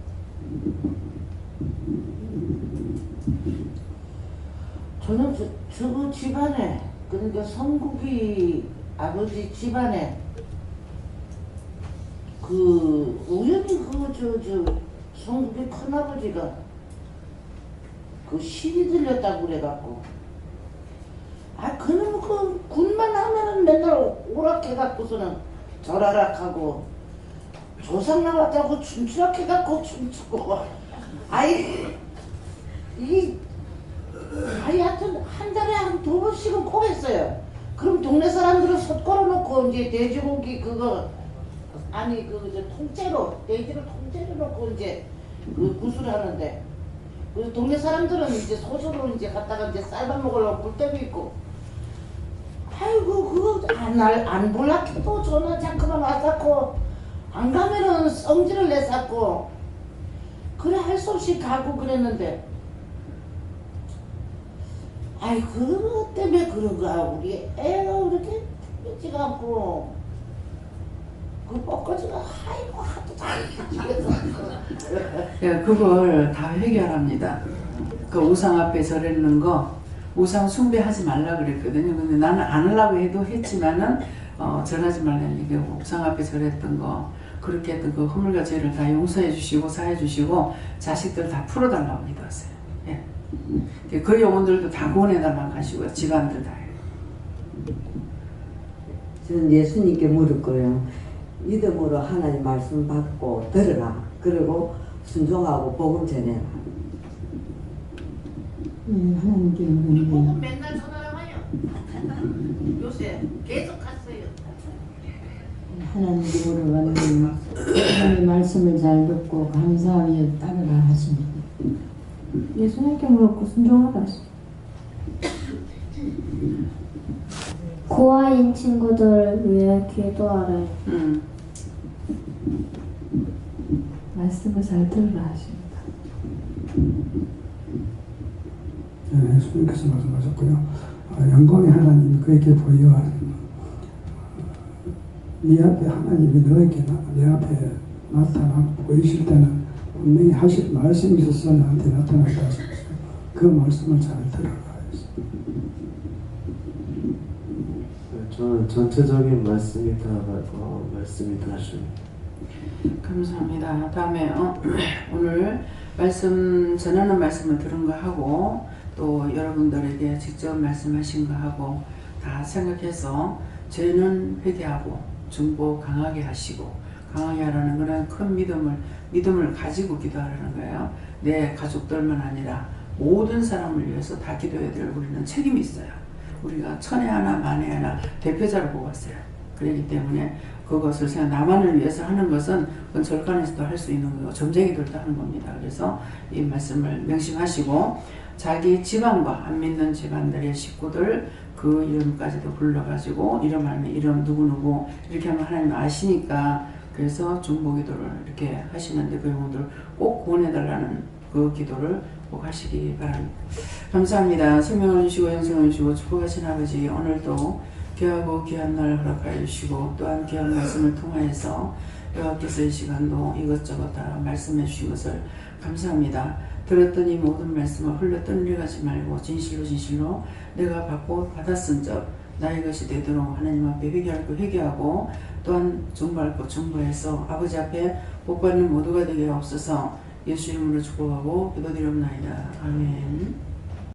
[SPEAKER 15] 저는 저 집안에 그러니까 성국이 아버지 집안에 그 우연히 성국이 큰아버지가 그 신이 들렸다고 그래갖고 그놈 그 군만 하면은 맨날 오락해갖고서는 절하락하고 조상 나왔다고 춤추락해갖고 춤추고 하여튼 한 달에 한 2번씩은 꼭 했어요. 그럼 동네 사람들은 솥 걸어놓고 이제 돼지고기 그거 통째로 돼지를 통째로 놓고 이제 그 구슬을 하는데 그 동네 사람들은 이제 소주로 이제 갖다가 이제 쌀밥 먹으려고 굴대고 있고 아이고 그거 안 볼락해도 전화 잠깐만 와갖고 안 가면은 성질을 내갖고 그래 할 수 없이 가고 그랬는데 그거 때문에 그런가 우리 애가 그렇게 삐지가 않고 그 뻐거지가 하도 다
[SPEAKER 1] 예, 그걸 다 해결합니다. 그 우상 앞에 절했는 거 우상 숭배하지 말라 그랬거든요. 근데 나는 안 하려고 해도 했지만은 절하지 말라는 얘기고 우상 앞에 절했던 거 그렇게 했던 그 허물과 죄를 다 용서해 주시고 사해 주시고 자식들 다 풀어달라고 기도하세요. 예. 그 영혼들도 다 구원해달라고 하시고요. 집안들 다.
[SPEAKER 16] 저는 예수님께 물을 거예요. 믿음으로 하나님 말씀 받고 들으라. 그리고 순종하고 복음 전해라.
[SPEAKER 11] 하나님께 물은
[SPEAKER 15] 복음 맨날 전화를 와요. 요새 계속 갔어요.
[SPEAKER 14] 하나님께 물어봤는데 하나님의 말씀을 잘 듣고 감사하여 따르라 하십니다.
[SPEAKER 4] 예수님께 물었고 순종하다 하십니다.
[SPEAKER 8] 고아인 친구들을 위해 기도하래.
[SPEAKER 11] 말씀을 잘 들으라 하십니다.
[SPEAKER 17] 네, 예수님께서 말씀하셨고요. 영광의 하나님이 그에게 보여 네 앞에 하나님이 너에게 내 앞에 나타나고 보이실 때는 분명히 하실 말씀이 있어서 나한테 나타났다 하셨어요. 그 말씀을 잘 들어라 했습니다.
[SPEAKER 18] 저는 전체적인 말씀이 다 말씀이 다 줍니다.
[SPEAKER 1] 감사합니다. 다음에 오늘 말씀 전하는 말씀을 들은 거 하고 또 여러분들에게 직접 말씀하신 거 하고 다 생각해서 죄는 회개하고 중보 강하게 하시고 강하게 하라는 그런 큰 믿음을 가지고 기도하라는 거예요. 내 가족들만 아니라 모든 사람을 위해서 다 기도해야 될 우리는 책임이 있어요. 우리가 천에 하나 만에 하나 대표자를 뽑았어요. 그렇기 때문에 그것을 나만을 위해서 하는 것은 그건 절간에서도 할 수 있는 거고 점쟁이들도 하는 겁니다. 그래서 이 말씀을 명심하시고 자기 집안과 안 믿는 집안들의 식구들 그 이름까지도 불러가지고 이름 알면 이름 누구누구 이렇게 하면 하나님 아시니까 그래서 중보기도를 이렇게 하시는데 그 영혼들 꼭 구원해달라는 그 기도를 꼭 하시기 바랍니다. 감사합니다. 생명을 주시고 영생을 주시고 축복하신 아버지 오늘도 귀하고 귀한 날 허락하여 주시고 또한 귀한 말씀을 통하여서 여호와께서 이 시간도 이것저것 다 말씀해 주신 것을 감사합니다. 들었던 이 모든 말씀을 흘러 떠내려가지 말고 진실로 내가 받고 받았은 적 나의 것이 되도록 하나님 앞에 회개할 거 회개하고 또한 중보할 거 중보해서 아버지 앞에 복받는 모두가 되게 없어서 예수 이름으로 축복하고 기도드리옵나이다. 아멘.